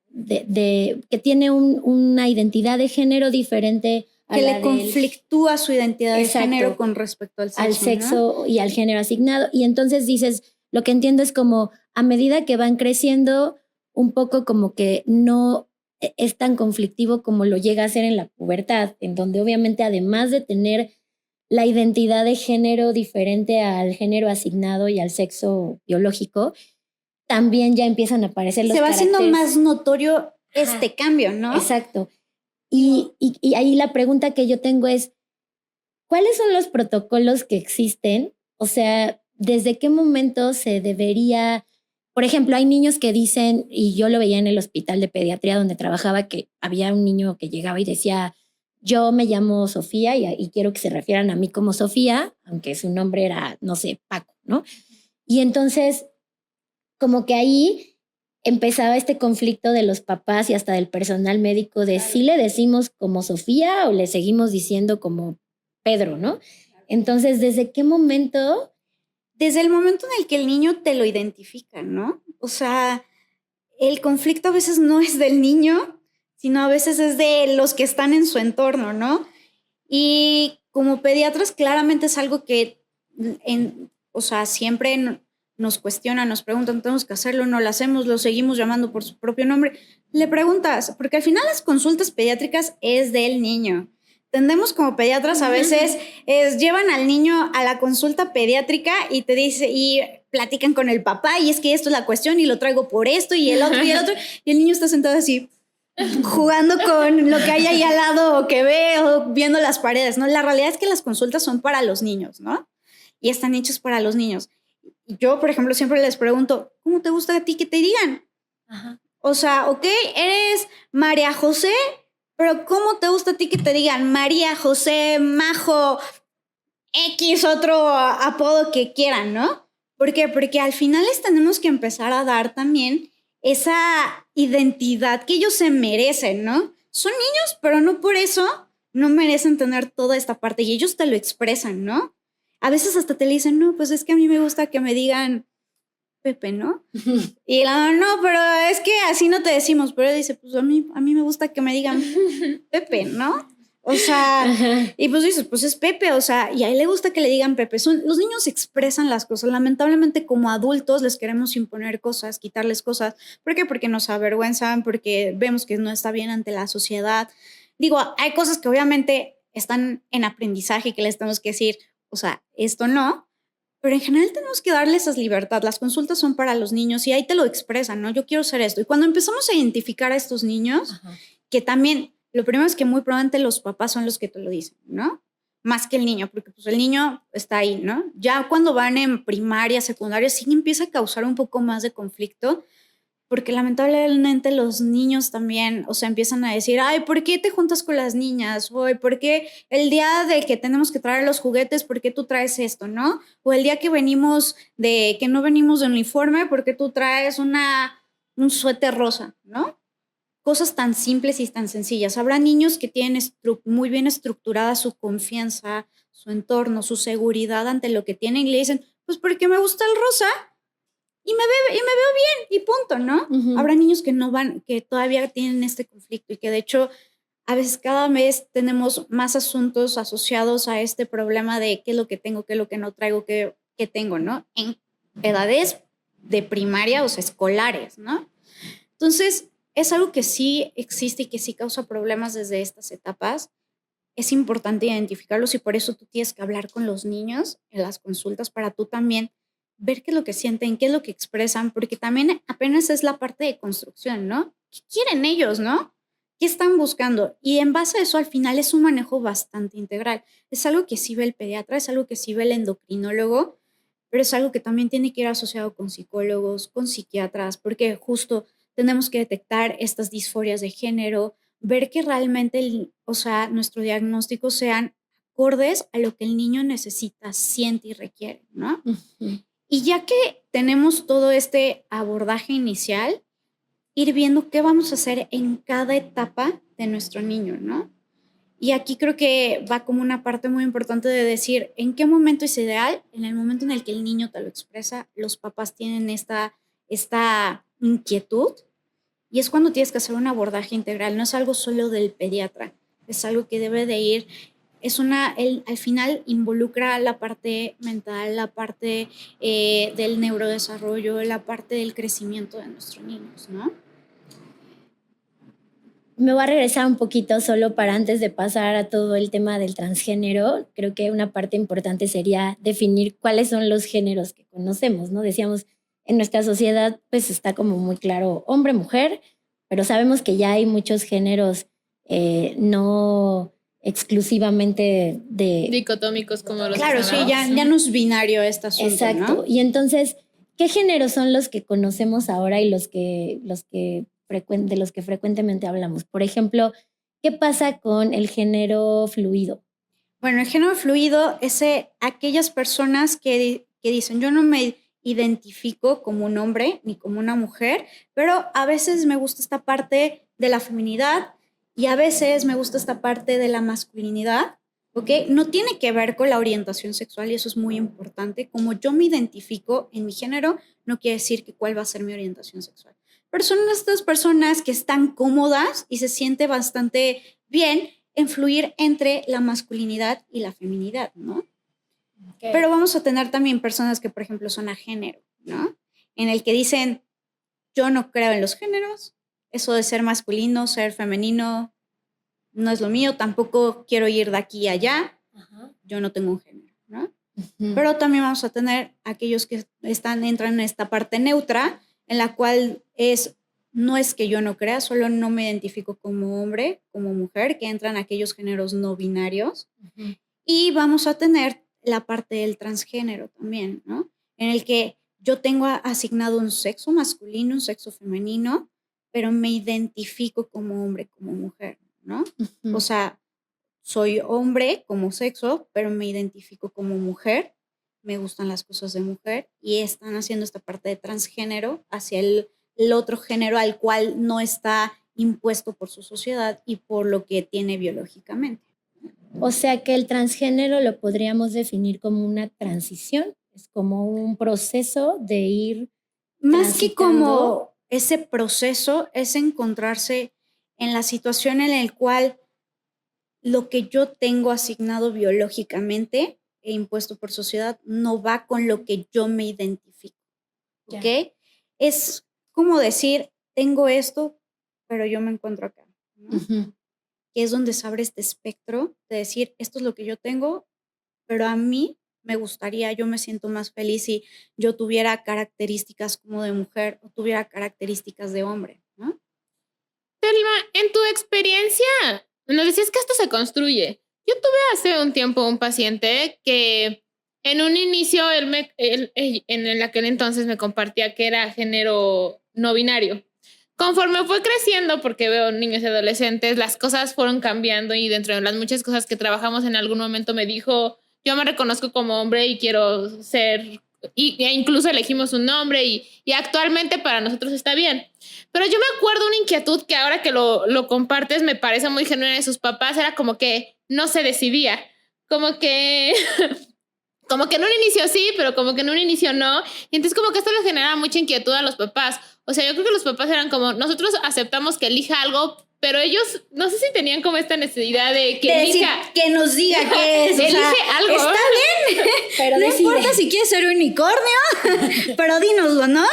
tiene una identidad de género diferente que le conflictúa su identidad de género con respecto al sexo, ¿no? Y al género asignado. Y entonces dices, lo que entiendo es como a medida que van creciendo, un poco como que no es tan conflictivo como lo llega a ser en la pubertad, en donde obviamente además de tener la identidad de género diferente al género asignado y al sexo biológico, también ya empiezan a aparecer los caracteres. Se va haciendo más notorio este cambio, ¿no? Exacto. Y ahí la pregunta que yo tengo es, ¿cuáles son los protocolos que existen? O sea, ¿desde qué momento se debería? Por ejemplo, hay niños que dicen, y yo lo veía en el hospital de pediatría donde trabajaba, que había un niño que llegaba y decía, yo me llamo Sofía y quiero que se refieran a mí como Sofía, aunque su nombre era, no sé, Paco, ¿no? Y entonces, como que ahí empezaba este conflicto de los papás y hasta del personal médico de si le decimos como Sofía o le seguimos diciendo como Pedro, ¿no? Entonces, ¿desde qué momento? Desde el momento en el que el niño te lo identifica, ¿no? O sea, el conflicto a veces no es del niño, sino a veces es de los que están en su entorno, ¿no? Y como pediatras claramente es algo que, siempre nos cuestionan, nos preguntan, ¿tenemos que hacerlo? ¿No lo hacemos? ¿Lo seguimos llamando por su propio nombre? Le preguntas, porque al final las consultas pediátricas es del niño. Tendemos como pediatras a veces, llevan al niño a la consulta pediátrica y te dice, y platican con el papá, y es que esto es la cuestión, y lo traigo por esto, y el otro, y el niño está sentado así, jugando con lo que hay ahí al lado, o que ve, o viendo las paredes, ¿no? La realidad es que las consultas son para los niños, ¿no? Y están hechos para los niños. Yo, por ejemplo, siempre les pregunto, ¿cómo te gusta a ti que te digan? Ajá. O sea, ok, eres María José, pero ¿cómo te gusta a ti que te digan María José, Majo, X, otro apodo que quieran, ¿no? ¿Por qué? Porque al final les tenemos que empezar a dar también esa identidad que ellos se merecen, ¿no? Son niños, pero no por eso no merecen tener toda esta parte, y ellos te lo expresan, ¿no? A veces hasta te le dicen, no, pues es que a mí me gusta que me digan Pepe, ¿no? Y no, pero es que así no te decimos. Pero él dice, pues a mí me gusta que me digan Pepe, ¿no? O sea, y pues dices, pues es Pepe, o sea, y a él le gusta que le digan Pepe. Los niños expresan las cosas. Lamentablemente, como adultos, les queremos imponer cosas, quitarles cosas. ¿Por qué? Porque nos avergüenzan, porque vemos que no está bien ante la sociedad. Digo, hay cosas que obviamente están en aprendizaje y que les tenemos que decir, o sea, esto no, pero en general tenemos que darles esa libertad. Las consultas son para los niños y ahí te lo expresan, ¿no? Yo quiero ser esto. Y cuando empezamos a identificar a estos niños, Ajá. que también, lo primero es que muy probablemente los papás son los que te lo dicen, ¿no? Más que el niño, porque pues el niño está ahí, ¿no? Ya cuando van en primaria, secundaria, sí empieza a causar un poco más de conflicto, porque lamentablemente los niños también, o sea, empiezan a decir, ay, ¿por qué te juntas con las niñas? O ¿por qué el día de que tenemos que traer los juguetes, por qué tú traes esto, no? O el día que que no venimos de uniforme, ¿por qué tú traes un suéter rosa, no? Cosas tan simples y tan sencillas. Habrá niños que tienen muy bien estructurada su confianza, su entorno, su seguridad ante lo que tienen y le dicen, pues porque me gusta el rosa y me veo bien y punto, ¿no? Ujú. Habrá niños que no van, que todavía tienen este conflicto y que de hecho a veces cada mes tenemos más asuntos asociados a este problema de qué es lo que tengo, qué es lo que no traigo, qué tengo, ¿no? En edades de primaria, o sea, escolares, ¿no? Entonces, es algo que sí existe y que sí causa problemas desde estas etapas. Es importante identificarlos y por eso tú tienes que hablar con los niños en las consultas para tú también ver qué es lo que sienten, qué es lo que expresan, porque también apenas es la parte de construcción, ¿no? ¿Qué quieren ellos, no? ¿Qué están buscando? Y en base a eso, al final es un manejo bastante integral. Es algo que sí ve el pediatra, es algo que sí ve el endocrinólogo, pero es algo que también tiene que ir asociado con psicólogos, con psiquiatras, porque justo tenemos que detectar estas disforias de género, ver que realmente, o sea, nuestro diagnóstico sean acordes a lo que el niño necesita, siente y requiere, ¿no? Ujú. Y ya que tenemos todo este abordaje inicial, ir viendo qué vamos a hacer en cada etapa de nuestro niño, ¿no? Y aquí creo que va como una parte muy importante de decir en qué momento es ideal, en el momento en el que el niño te lo expresa, los papás tienen esta inquietud y es cuando tienes que hacer un abordaje integral, no es algo solo del pediatra, es algo que debe de ir, al final involucra la parte mental, la parte del neurodesarrollo, la parte del crecimiento de nuestros niños, ¿no? Me voy a regresar un poquito solo para antes de pasar a todo el tema del transgénero. Creo que una parte importante sería definir cuáles son los géneros que conocemos, ¿no? Decíamos, en nuestra sociedad pues está como muy claro hombre, mujer, pero sabemos que ya hay muchos géneros no exclusivamente de... Dicotómicos como los Claro, sí, ya no es binario este asunto, Exacto. ¿no? Y entonces, ¿qué géneros son los que conocemos ahora y de los que frecuentemente hablamos? Por ejemplo, ¿qué pasa con el género fluido? Bueno, el género fluido es aquellas personas que dicen, yo no me identifico como un hombre ni como una mujer, pero a veces me gusta esta parte de la feminidad y a veces me gusta esta parte de la masculinidad, ¿ok? No tiene que ver con la orientación sexual y eso es muy importante. Como yo me identifico en mi género, no quiere decir que cuál va a ser mi orientación sexual. Pero son estas personas que están cómodas y se siente bastante bien en fluir entre la masculinidad y la feminidad, ¿no? Okay. Pero vamos a tener también personas que, por ejemplo, son a género, ¿no? En el que dicen, yo no creo en los géneros, eso de ser masculino, ser femenino, no es lo mío, tampoco quiero ir de aquí a allá, yo no tengo un género, ¿no? Pero también vamos a tener aquellos que entran en esta parte neutra, en la cual no es que yo no crea, solo no me identifico como hombre, como mujer, que entran aquellos géneros no binarios. Y vamos a tener la parte del transgénero también, ¿no? En el que yo tengo asignado un sexo masculino, un sexo femenino, pero me identifico como hombre, como mujer, ¿no? O sea, soy hombre como sexo, pero me identifico como mujer, me gustan las cosas de mujer y están haciendo esta parte de transgénero hacia el otro género al cual no está impuesto por su sociedad y por lo que tiene biológicamente. O sea que el transgénero lo podríamos definir como una transición, es como un proceso de ir más que transitando. como ese proceso es encontrarse en la situación en la cual lo que yo tengo asignado biológicamente e impuesto por sociedad no va con lo que yo me identifico, ¿ok? Ya. Es como decir, tengo esto, pero yo me encuentro acá, ¿no? que es donde se abre este espectro de decir, esto es lo que yo tengo, pero a mí me gustaría, yo me siento más feliz si yo tuviera características como de mujer o tuviera características de hombre, ¿no? Telma, en tu experiencia, nos decías que esto se construye. Yo tuve hace un tiempo un paciente que en un inicio, en aquel entonces me compartía que era género no binario. Conforme fue creciendo, porque veo niños y adolescentes, las cosas fueron cambiando y dentro de las muchas cosas que trabajamos en algún momento me dijo, yo me reconozco como hombre y quiero ser, e incluso elegimos un nombre y actualmente para nosotros está bien. Pero yo me acuerdo una inquietud que ahora que lo compartes me parece muy genuina de sus papás, era como que no se decidía, como que como que en un inicio sí, pero como que en un inicio no. Y entonces como que esto le genera mucha inquietud a los papás. O sea, yo creo que los papás eran como, nosotros aceptamos que elija algo, pero ellos no sé si tenían como esta necesidad de que elija. Decir, que nos diga qué es. Elige algo. Está bien, pero no importa si quieres ser unicornio, pero dínoslo, ¿no?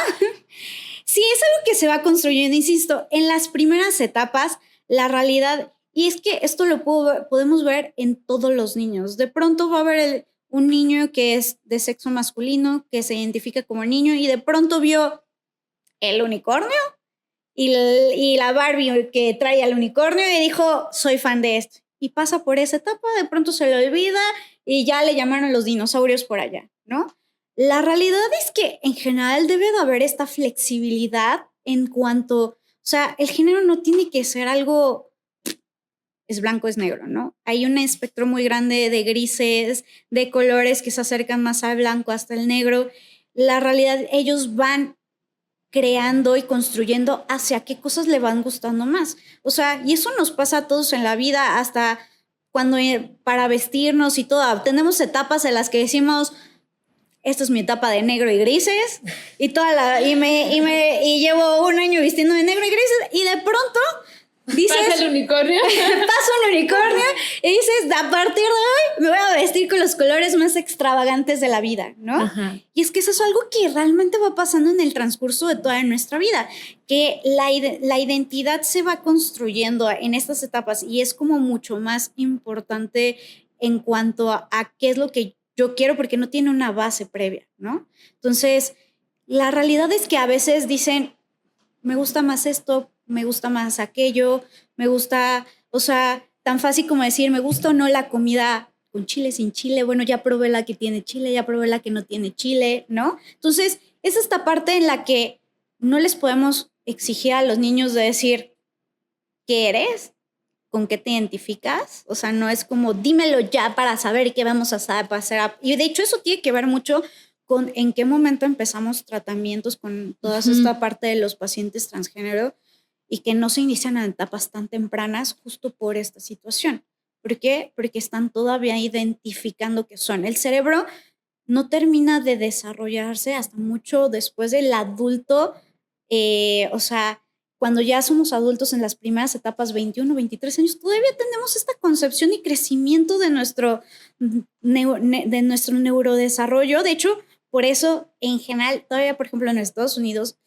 Sí, es algo que se va construyendo, insisto, en las primeras etapas, la realidad, y es que esto lo podemos ver en todos los niños. De pronto va a haber un niño que es de sexo masculino, que se identifica como niño, y de pronto vio el unicornio y la Barbie que trae al unicornio y dijo, soy fan de esto. Y pasa por esa etapa, de pronto se le olvida y ya le llamaron los dinosaurios por allá, ¿no? La realidad es que en general debe de haber esta flexibilidad en cuanto, o sea, el género no tiene que ser algo, es blanco, es negro, ¿no? Hay un espectro muy grande de grises, de colores que se acercan más al blanco hasta el negro. La realidad, ellos van creando y construyendo hacia qué cosas le van gustando más. O sea, y eso nos pasa a todos en la vida, hasta cuando para vestirnos y todo. Tenemos etapas en las que decimos, esta es mi etapa de negro y grises, y y llevo un año vistiendo de negro y grises, y de pronto dices, pasa el unicornio. pasa un unicornio y dices, a partir de hoy me voy a vestir con los colores más extravagantes de la vida, ¿no? Ajá. Y es que eso es algo que realmente va pasando en el transcurso de toda nuestra vida, que la identidad se va construyendo en estas etapas y es como mucho más importante en cuanto a qué es lo que yo quiero, porque no tiene una base previa, ¿no? Entonces, la realidad es que a veces dicen, me gusta más esto, me gusta más aquello, me gusta, o sea, tan fácil como decir, me gusta o no la comida con chile, sin chile, bueno, ya probé la que tiene chile, ya probé la que no tiene chile, ¿no? Entonces, es esta parte en la que no les podemos exigir a los niños de decir, ¿qué eres? ¿Con qué te identificas? O sea, no es como, dímelo ya para saber qué vamos a hacer. Y de hecho, eso tiene que ver mucho con en qué momento empezamos tratamientos con toda esta parte de los pacientes transgénero y que no se inician en etapas tan tempranas justo por esta situación. ¿Por qué? Porque están todavía identificando qué son. El cerebro no termina de desarrollarse hasta mucho después del adulto, o sea, cuando ya somos adultos en las primeras etapas, 21, 23 años, todavía tenemos esta concepción y crecimiento de nuestro neurodesarrollo. De hecho, por eso, en general, todavía, por ejemplo, en Estados Unidos,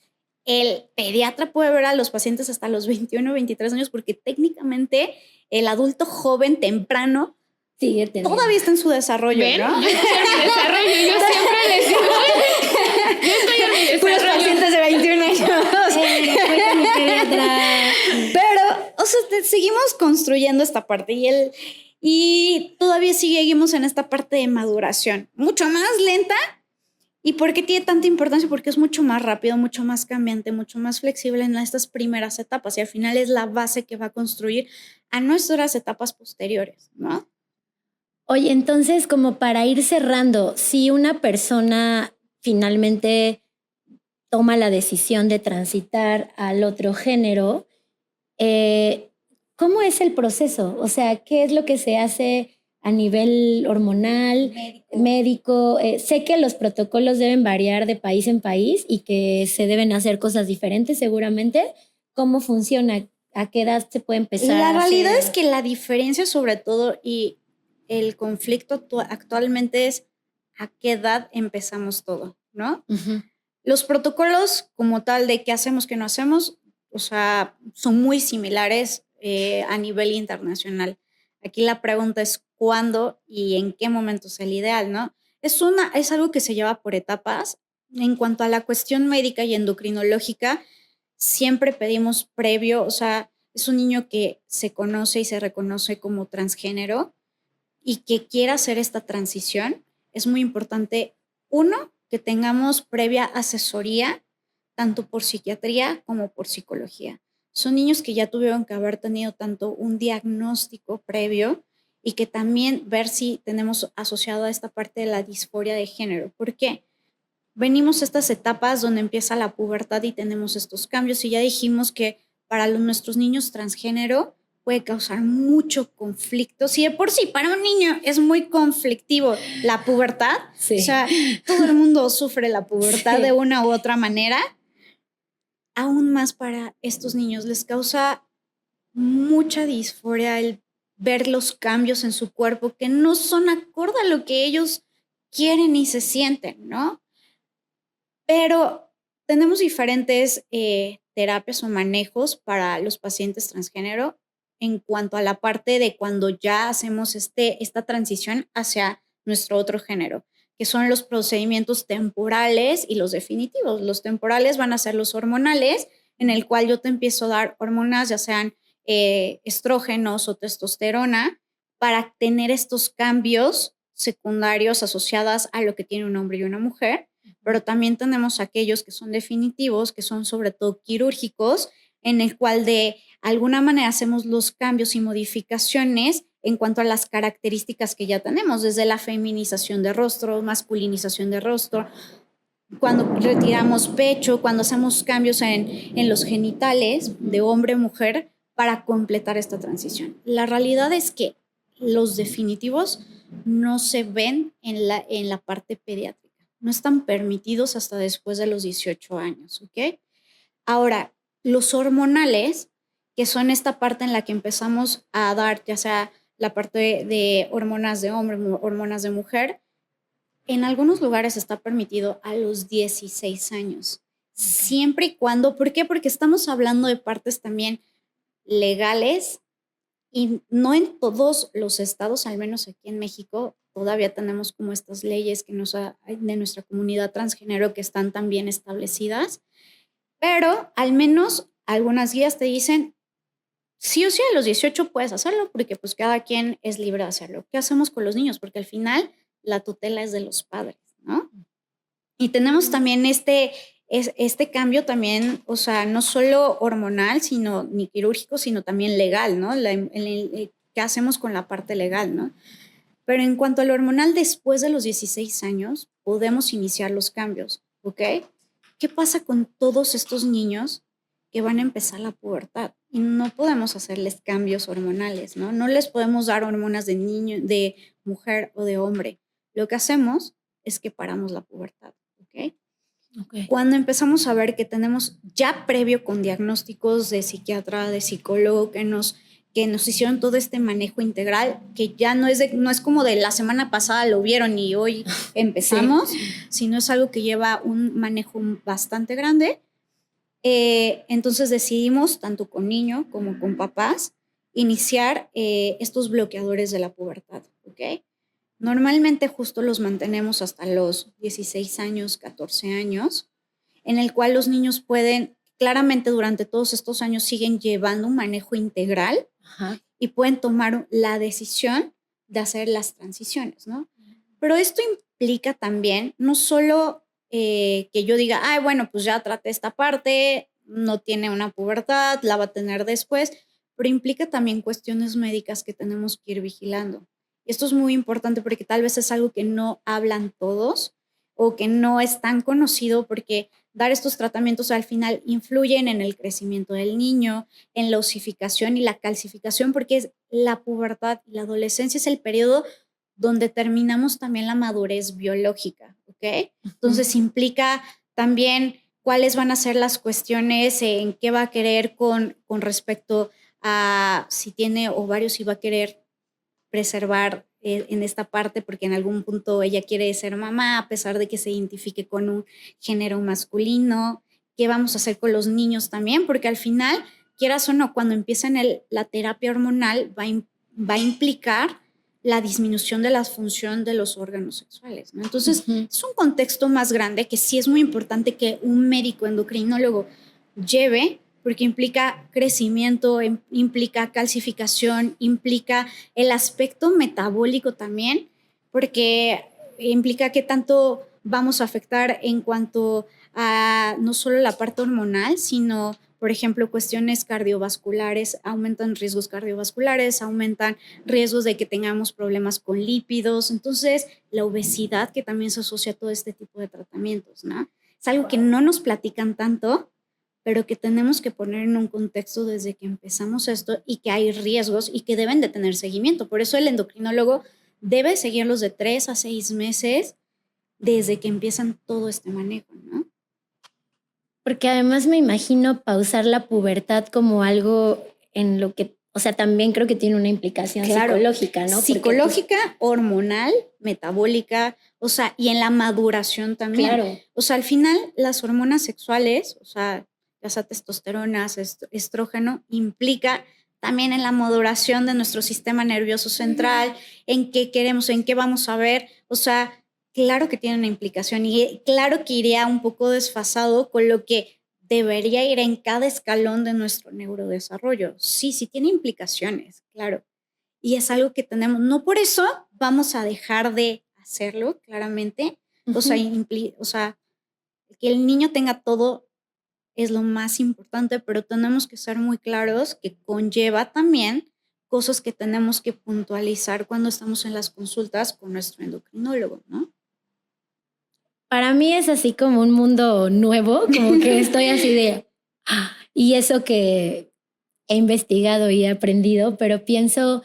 el pediatra puede ver a los pacientes hasta los 21 o 23 años porque técnicamente el adulto joven temprano todavía está en su desarrollo, ¿ven? ¿no? Yo estoy en mi desarrollo, yo siempre les digo, yo estoy en mi Puros desarrollo. pacientes de 21 años. Pero, o sea, seguimos construyendo esta parte y todavía seguimos en esta parte de maduración, mucho más lenta. ¿Y por qué tiene tanta importancia? Porque es mucho más rápido, mucho más cambiante, mucho más flexible en estas primeras etapas y al final es la base que va a construir a nuestras etapas posteriores, ¿no? Oye, entonces, como para ir cerrando, si una persona finalmente toma la decisión de transitar al otro género, ¿cómo es el proceso? O sea, ¿qué es lo que se hace a nivel hormonal, médico? Sé que los protocolos deben variar de país en país y que se deben hacer cosas diferentes seguramente. ¿Cómo funciona? ¿A qué edad se puede empezar? La realidad es que la diferencia sobre todo y el conflicto actualmente es a qué edad empezamos todo, ¿no? Uh-huh. Los protocolos como tal de qué hacemos, qué no hacemos, o sea, son muy similares a nivel internacional. Aquí la pregunta es cuándo y en qué momento es el ideal, ¿no? Es algo que se lleva por etapas. En cuanto a la cuestión médica y endocrinológica, siempre pedimos previo, o sea, es un niño que se conoce y se reconoce como transgénero y que quiera hacer esta transición. Es muy importante, uno, que tengamos previa asesoría, tanto por psiquiatría como por psicología. Son niños que ya tuvieron que haber tenido tanto un diagnóstico previo y que también ver si tenemos asociado a esta parte de la disforia de género. ¿Por qué? Venimos a estas etapas donde empieza la pubertad y tenemos estos cambios y ya dijimos que para nuestros niños transgénero puede causar mucho conflicto. Si de por sí para un niño es muy conflictivo la pubertad, Sí. o sea, todo el mundo sufre la pubertad Sí. de una u otra manera, aún más para estos niños les causa mucha disforia el ver los cambios en su cuerpo que no son acorde a lo que ellos quieren y se sienten, ¿no? Pero tenemos diferentes terapias o manejos para los pacientes transgénero en cuanto a la parte de cuando ya hacemos esta transición hacia nuestro otro género, que son los procedimientos temporales y los definitivos. Los temporales van a ser los hormonales, en el cual yo te empiezo a dar hormonas, ya sean estrógenos o testosterona, para tener estos cambios secundarios asociados a lo que tiene un hombre y una mujer. Pero también tenemos aquellos que son definitivos, que son sobre todo quirúrgicos, en el cual de alguna manera hacemos los cambios y modificaciones en cuanto a las características que ya tenemos, desde la feminización de rostro, masculinización de rostro, cuando retiramos pecho, cuando hacemos cambios en los genitales de hombre a mujer para completar esta transición. La realidad es que los definitivos no se ven en la parte pediátrica. No están permitidos hasta después de los 18 años, ¿ok? Ahora, los hormonales, que son esta parte en la que empezamos a dar, ya sea la parte de hormonas de hombre, hormonas de mujer, en algunos lugares está permitido a los 16 años. Siempre y cuando, ¿por qué? Porque estamos hablando de partes también legales y no en todos los estados, al menos aquí en México, todavía tenemos como estas leyes que de nuestra comunidad transgénero que están tan bien establecidas, pero al menos algunas guías te dicen, sí o sí a los 18 puedes hacerlo, porque pues cada quien es libre de hacerlo. ¿Qué hacemos con los niños? Porque al final la tutela es de los padres, ¿no? Y tenemos también este cambio también, o sea, no solo hormonal, sino ni quirúrgico, sino también legal, ¿no? ¿Qué hacemos con la parte legal, no? Pero en cuanto al hormonal, después de los 16 años, podemos iniciar los cambios, ¿ok? ¿Qué pasa con todos estos niños que van a empezar la pubertad? Y no podemos hacerles cambios hormonales, ¿no? No les podemos dar hormonas de niño, de mujer o de hombre. Lo que hacemos es que paramos la pubertad, ¿ok? Okay. Cuando empezamos a ver que tenemos ya previo con diagnósticos de psiquiatra, de psicólogo, que nos hicieron todo este manejo integral, que ya no es como de la semana pasada lo vieron y hoy empezamos, sí, sino es algo que lleva un manejo bastante grande. Entonces decidimos, tanto con niño como con papás, iniciar estos bloqueadores de la pubertad, ¿ok? Normalmente justo los mantenemos hasta los 16 años, 14 años, en el cual los niños pueden, claramente durante todos estos años siguen llevando un manejo integral. Ajá. Y pueden tomar la decisión de hacer las transiciones, ¿no? Pero esto implica también no solo que yo diga, ay, bueno, pues ya traté esta parte, no tiene una pubertad, la va a tener después, pero implica también cuestiones médicas que tenemos que ir vigilando. Y esto es muy importante porque tal vez es algo que no hablan todos o que no es tan conocido, porque dar estos tratamientos al final influyen en el crecimiento del niño, en la osificación y la calcificación, porque es la pubertad y la adolescencia es el periodo donde terminamos también la madurez biológica, ¿ok? Entonces implica también cuáles van a ser las cuestiones, en qué va a querer con respecto a si tiene ovarios, si va a querer preservar en esta parte, porque en algún punto ella quiere ser mamá, a pesar de que se identifique con un género masculino. ¿Qué vamos a hacer con los niños también? Porque al final quieras o no, cuando empieza la terapia hormonal va a implicar la disminución de la función de los órganos sexuales, ¿no? Entonces, es un contexto más grande que sí es muy importante que un médico endocrinólogo lleve, porque implica crecimiento, implica calcificación, implica el aspecto metabólico también, porque implica qué tanto vamos a afectar en cuanto a no solo la parte hormonal, sino, por ejemplo, cuestiones cardiovasculares, aumentan riesgos cardiovasculares, aumentan riesgos de que tengamos problemas con lípidos. Entonces, la obesidad, que también se asocia a todo este tipo de tratamientos, ¿no? Es algo que no nos platican tanto, pero que tenemos que poner en un contexto desde que empezamos esto y que hay riesgos y que deben de tener seguimiento. Por eso el endocrinólogo debe seguirlos de 3 a 6 meses desde que empiezan todo este manejo, ¿no? Porque además me imagino pausar la pubertad como algo en lo que, o sea, también creo que tiene una implicación psicológica, ¿no? Psicológica, porque, hormonal, metabólica, o sea, y en la maduración también. Claro. O sea, al final las hormonas sexuales, o sea, ya sea testosterona, estrógeno, implica también en la maduración de nuestro sistema nervioso central, en qué queremos, en qué vamos a ver, o sea, claro que tiene una implicación y claro que iría un poco desfasado con lo que debería ir en cada escalón de nuestro neurodesarrollo. Sí, sí tiene implicaciones, claro. Y es algo que tenemos, no por eso vamos a dejar de hacerlo, claramente. O sea, que el niño tenga todo es lo más importante, pero tenemos que ser muy claros que conlleva también cosas que tenemos que puntualizar cuando estamos en las consultas con nuestro endocrinólogo, ¿no? Para mí es así como un mundo nuevo, como que estoy así de... Y eso que he investigado y he aprendido, pero pienso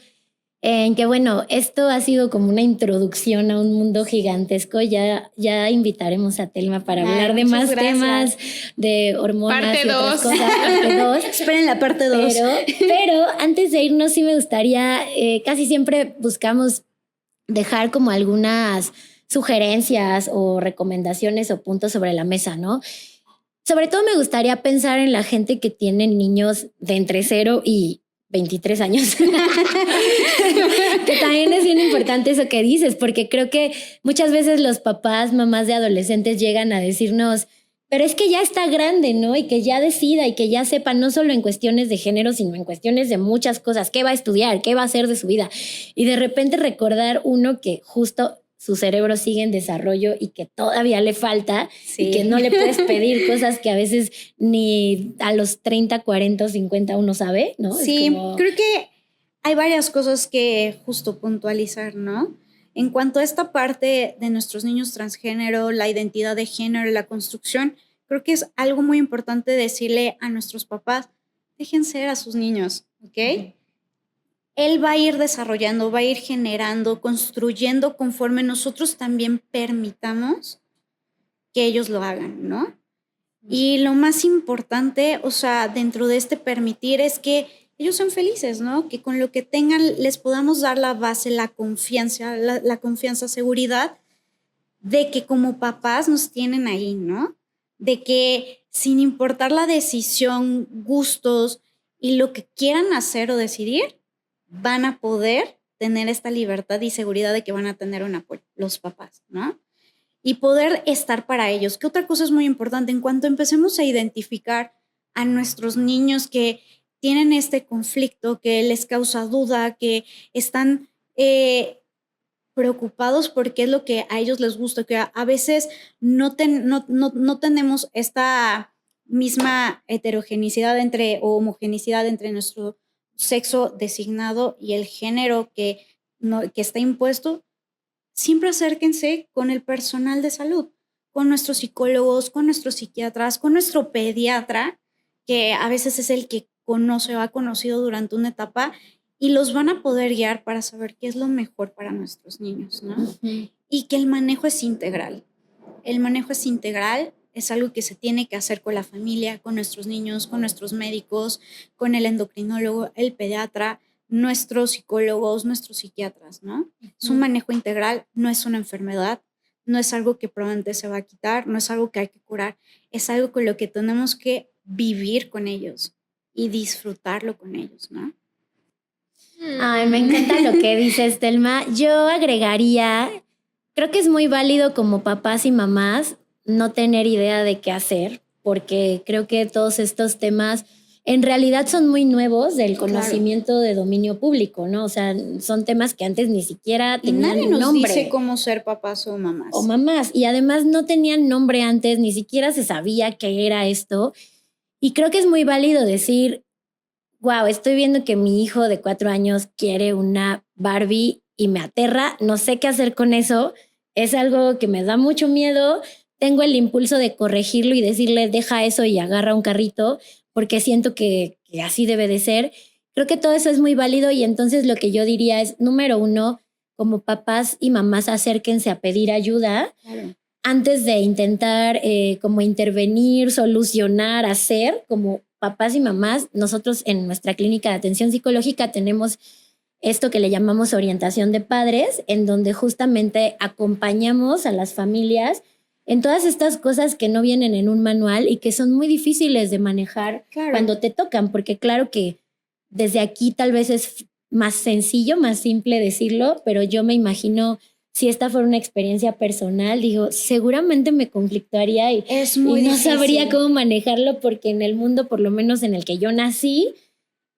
en que, bueno, esto ha sido como una introducción a un mundo gigantesco. Ya invitaremos a Telma para hablar de más temas de hormonas parte y otras 2. cosas. Parte 2. Esperen la parte 2. Pero antes de irnos, sí me gustaría, casi siempre buscamos dejar como algunas sugerencias o recomendaciones o puntos sobre la mesa, ¿no? Sobre todo me gustaría pensar en la gente que tiene niños de entre 0 y 23 años. Que también es bien importante eso que dices, porque creo que muchas veces los papás, mamás de adolescentes llegan a decirnos, pero es que ya está grande, ¿no? Y que ya decida y que ya sepa, no solo en cuestiones de género, sino en cuestiones de muchas cosas, qué va a estudiar, qué va a hacer de su vida. Y de repente recordar uno que justo su cerebro sigue en desarrollo y que todavía le falta, sí, y que no le puedes pedir cosas que a veces ni a los 30, 40 o 50 uno sabe, ¿no? Sí, creo que hay varias cosas que justo puntualizar, ¿no? En cuanto a esta parte de nuestros niños transgénero, la identidad de género, la construcción, creo que es algo muy importante decirle a nuestros papás, dejen ser a sus niños, ¿ok? Él va a ir desarrollando, va a ir generando, construyendo conforme nosotros también permitamos que ellos lo hagan, ¿no? Y lo más importante, o sea, dentro de este permitir es que ellos sean felices, ¿no? Que con lo que tengan les podamos dar la base, la confianza, la confianza, seguridad de que como papás nos tienen ahí, ¿no? De que sin importar la decisión, gustos y lo que quieran hacer o decidir, van a poder tener esta libertad y seguridad de que van a tener un apoyo, los papás, ¿no? Y poder estar para ellos. ¿Qué otra cosa es muy importante? En cuanto empecemos a identificar a nuestros niños que tienen este conflicto, que les causa duda, que están preocupados por qué es lo que a ellos les gusta, que a veces no tenemos esta misma heterogeneidad o homogenicidad entre nuestro sexo designado y el género que está impuesto, siempre acérquense con el personal de salud, con nuestros psicólogos, con nuestros psiquiatras, con nuestro pediatra, que a veces es el que conoce o ha conocido durante una etapa y los van a poder guiar para saber qué es lo mejor para nuestros niños, ¿no? Uh-huh. Y que el manejo es integral. El manejo es integral, es algo que se tiene que hacer con la familia, con nuestros niños, con nuestros médicos, con el endocrinólogo, el pediatra, nuestros psicólogos, nuestros psiquiatras, ¿no? Uh-huh. Es un manejo integral, no es una enfermedad, no es algo que probablemente se va a quitar, no es algo que hay que curar, es algo con lo que tenemos que vivir con ellos. y disfrutarlo con ellos, ¿no? Ay, me encanta lo que dices, Telma. Yo agregaría, creo que es muy válido como papás y mamás no tener idea de qué hacer, porque creo que todos estos temas en realidad son muy nuevos del conocimiento de dominio público, ¿no? O sea, son temas que antes ni siquiera Y tenían nadie nos nombre. dice cómo ser papás o mamás. O mamás. Y además no tenían nombre antes, ni siquiera se sabía qué era esto. Y creo que es muy válido decir, wow, estoy viendo que mi hijo de 4 años quiere una Barbie y me aterra, no sé qué hacer con eso, es algo que me da mucho miedo, tengo el impulso de corregirlo y decirle, deja eso y agarra un carrito, porque siento que así debe de ser. Creo que todo eso es muy válido y entonces lo que yo diría es, número 1, como papás y mamás, acérquense a pedir ayuda. Claro. Antes de intentar como intervenir, solucionar, hacer, como papás y mamás, nosotros en nuestra clínica de atención psicológica tenemos esto que le llamamos orientación de padres, en donde justamente acompañamos a las familias en todas estas cosas que no vienen en un manual y que son muy difíciles de manejar cuando te tocan, porque claro que desde aquí tal vez es más sencillo, más simple decirlo, pero yo me imagino si esta fuera una experiencia personal, digo, seguramente me conflictuaría y no difícil. sabría cómo manejarlo porque en el mundo, por lo menos en el que yo nací,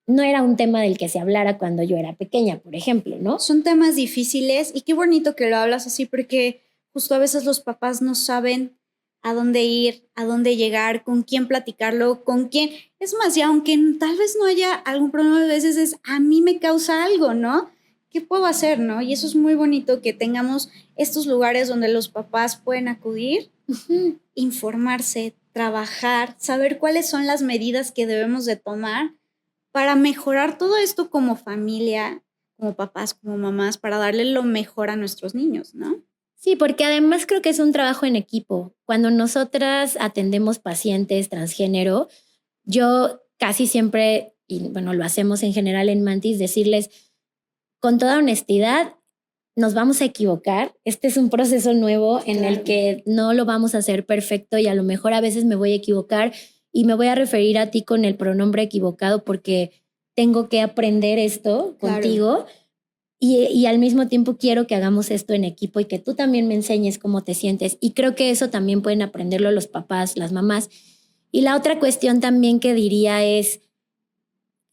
no era un tema del que se hablara cuando yo era pequeña, por ejemplo, ¿no? Son temas difíciles y qué bonito que lo hablas así porque justo a veces los papás no saben a dónde ir, a dónde llegar, con quién platicarlo, con quién. Es más, y aunque tal vez no haya algún problema, a veces es a mí me causa algo, ¿no? ¿Qué puedo hacer, no? Y eso es muy bonito que tengamos estos lugares donde los papás pueden acudir, informarse, trabajar, saber cuáles son las medidas que debemos de tomar para mejorar todo esto como familia, como papás, como mamás, para darle lo mejor a nuestros niños, ¿no? Sí, porque además creo que es un trabajo en equipo. Cuando nosotras atendemos pacientes transgénero, yo casi siempre, y bueno, lo hacemos en general en Mantis, decirles con toda honestidad, nos vamos a equivocar. Este es un proceso nuevo en el que no lo vamos a hacer perfecto y a lo mejor a veces me voy a equivocar y me voy a referir a ti con el pronombre equivocado porque tengo que aprender esto contigo. Y al mismo tiempo quiero que hagamos esto en equipo y que tú también me enseñes cómo te sientes. Y creo que eso también pueden aprenderlo los papás, las mamás. Y la otra cuestión también que diría es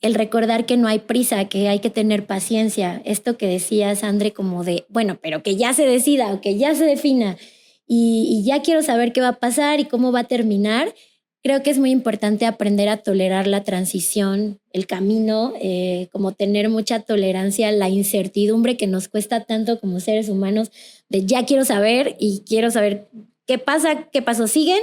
el recordar que no hay prisa, que hay que tener paciencia. Esto que decías, Andre, como de, bueno, pero que ya se decida o que ya se defina y ya quiero saber qué va a pasar y cómo va a terminar. Creo que es muy importante aprender a tolerar la transición, el camino, como tener mucha tolerancia a la incertidumbre que nos cuesta tanto como seres humanos, de ya quiero saber y quiero saber qué pasa, qué pasó, siguen,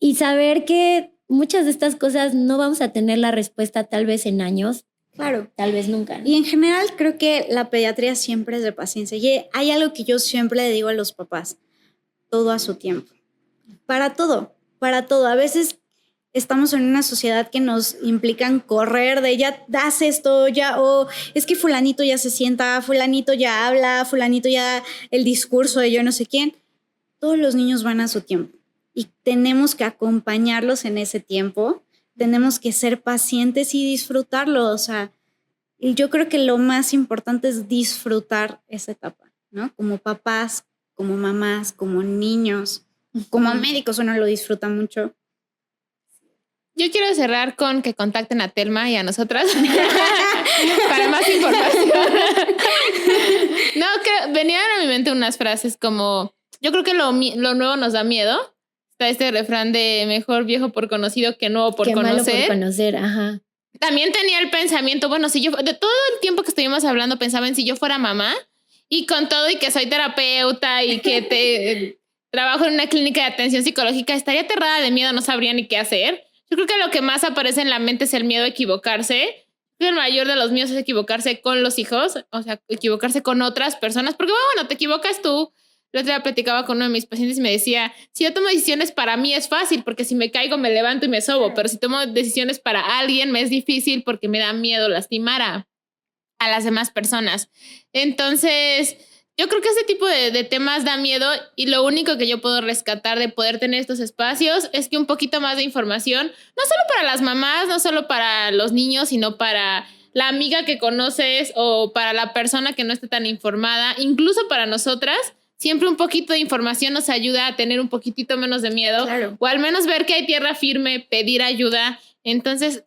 y saber que muchas de estas cosas no vamos a tener la respuesta tal vez en años. Claro. Tal vez nunca, ¿no? Y en general creo que la pediatría siempre es de paciencia. Y hay algo que yo siempre le digo a los papás, todo a su tiempo. Para todo, para todo. A veces estamos en una sociedad que nos implican correr de ya das esto, ya, o es que fulanito ya se sienta, fulanito ya habla, fulanito ya el discurso de yo no sé quién. Todos los niños van a su tiempo y tenemos que acompañarlos en ese tiempo, tenemos que ser pacientes y disfrutarlo, o sea, y yo creo que lo más importante es disfrutar esa etapa, ¿no? Como papás, como mamás, como niños, como médicos uno lo disfruta mucho. Yo quiero cerrar con que contacten a Telma y a nosotras para más información. No, venían a mi mente unas frases como, yo creo que lo nuevo nos da miedo. Está este refrán de mejor viejo por conocido que nuevo por conocer. Malo por conocer, ajá. También tenía el pensamiento, bueno, si yo, de todo el tiempo que estuvimos hablando, pensaba en si yo fuera mamá y con todo y que soy terapeuta y que trabajo en una clínica de atención psicológica, estaría aterrada de miedo, no sabría ni qué hacer. Yo creo que lo que más aparece en la mente es el miedo a equivocarse. El mayor de los míos es equivocarse con los hijos, o sea, equivocarse con otras personas, porque bueno, te equivocas tú. El otro día platicaba con uno de mis pacientes y me decía, si yo tomo decisiones para mí es fácil, porque si me caigo me levanto y me sobo, pero si tomo decisiones para alguien me es difícil porque me da miedo lastimar a las demás personas. Entonces, yo creo que ese tipo de temas da miedo y lo único que yo puedo rescatar de poder tener estos espacios es que un poquito más de información, no solo para las mamás, no solo para los niños, sino para la amiga que conoces o para la persona que no esté tan informada, incluso para nosotras, siempre un poquito de información nos ayuda a tener un poquitito menos de miedo, Claro. o al menos ver que hay tierra firme, pedir ayuda. Entonces,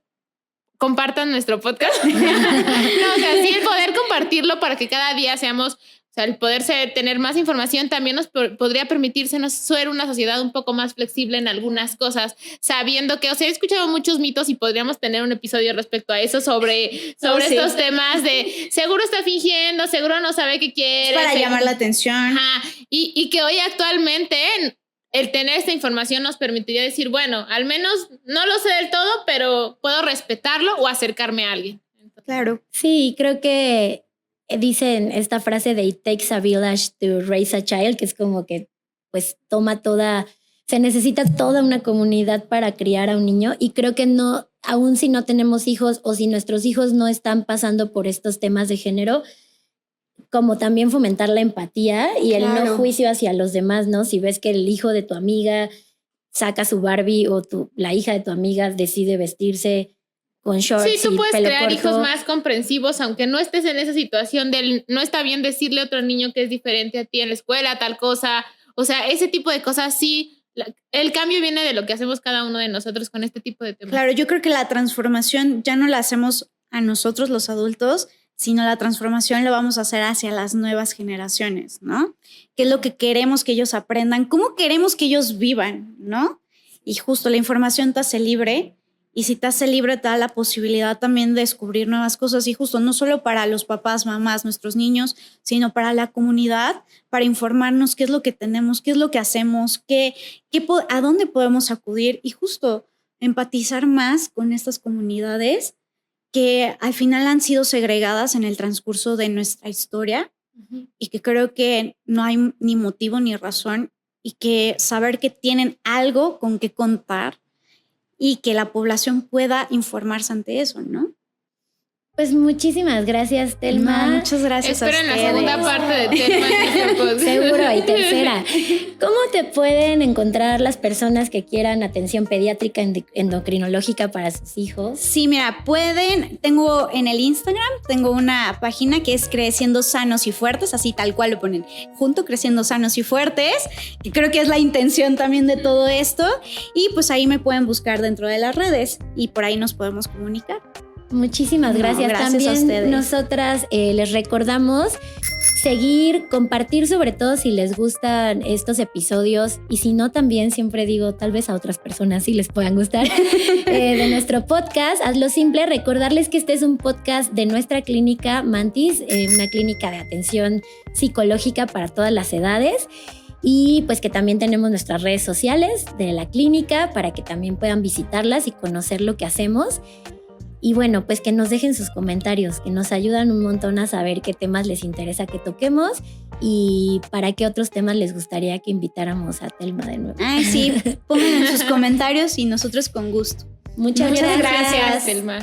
compartan nuestro podcast. No, o sea, sí, el poder compartirlo para que cada día seamos, o sea, el poder tener más información también nos podría permitirnos ser una sociedad un poco más flexible en algunas cosas, sabiendo que, o sea, he escuchado muchos mitos y podríamos tener un episodio respecto a eso sobre sí. estos temas de seguro está fingiendo, seguro no sabe qué quiere. Para llamar la atención. Ajá, y que hoy actualmente el tener esta información nos permitiría decir, bueno, al menos no lo sé del todo, pero puedo respetarlo o acercarme a alguien. Claro. Sí, creo que dicen esta frase de "It takes a village to raise a child", que es como que pues se necesita toda una comunidad para criar a un niño, y creo que no, aun si no tenemos hijos o si nuestros hijos no están pasando por estos temas de género, como también fomentar la empatía y el Claro. no juicio hacia los demás, ¿no? Si ves que el hijo de tu amiga saca su Barbie o la hija de tu amiga decide vestirse con shorts Sí, tú y puedes pelo crear corto, hijos más comprensivos, aunque no estés en esa situación del no está bien decirle a otro niño que es diferente a ti en la escuela, tal cosa. O sea, ese tipo de cosas sí. El cambio viene de lo que hacemos cada uno de nosotros con este tipo de temas. Claro, yo creo que la transformación ya no la hacemos a nosotros los adultos, sino la transformación lo vamos a hacer hacia las nuevas generaciones, ¿no? ¿Qué es lo que queremos que ellos aprendan? ¿Cómo queremos que ellos vivan, no? Y justo la información te hace libre, y si te hace libre te da la posibilidad también de descubrir nuevas cosas, y justo no solo para los papás, mamás, nuestros niños, sino para la comunidad, para informarnos qué es lo que tenemos, qué es lo que hacemos, a dónde podemos acudir, y justo empatizar más con estas comunidades que al final han sido segregadas en el transcurso de nuestra historia, y que creo que no hay ni motivo ni razón, y que saber que tienen algo con que contar y que la población pueda informarse ante eso, ¿no? Pues muchísimas gracias, Telma. No, muchas gracias. Esperen a la ustedes. segunda parte de Telma en este podcast. Seguro, y tercera. ¿Cómo te pueden encontrar las personas que quieran atención pediátrica endocrinológica para sus hijos? Sí, mira, tengo en el Instagram, tengo una página que es Creciendo Sanos y Fuertes, así tal cual lo ponen junto, Creciendo Sanos y Fuertes, que creo que es la intención también de todo esto, y pues ahí me pueden buscar dentro de las redes y por ahí nos podemos comunicar. Muchísimas gracias. Gracias También a ustedes. nosotras les recordamos seguir, compartir, sobre todo si les gustan estos episodios, y si no también, siempre digo, tal vez a otras personas sí les puedan gustar, de nuestro podcast. Hazlo simple, recordarles que este es un podcast de nuestra clínica Mantis, una clínica de atención psicológica para todas las edades. Y pues que también tenemos nuestras redes sociales de la clínica para que también puedan visitarlas y conocer lo que hacemos. Y bueno, pues que nos dejen sus comentarios, que nos ayudan un montón a saber qué temas les interesa que toquemos y para qué otros temas les gustaría que invitáramos a Telma de nuevo. Ay, sí, pongan en sus comentarios y nosotros con gusto. Muchas Muchas gracias. gracias, Telma.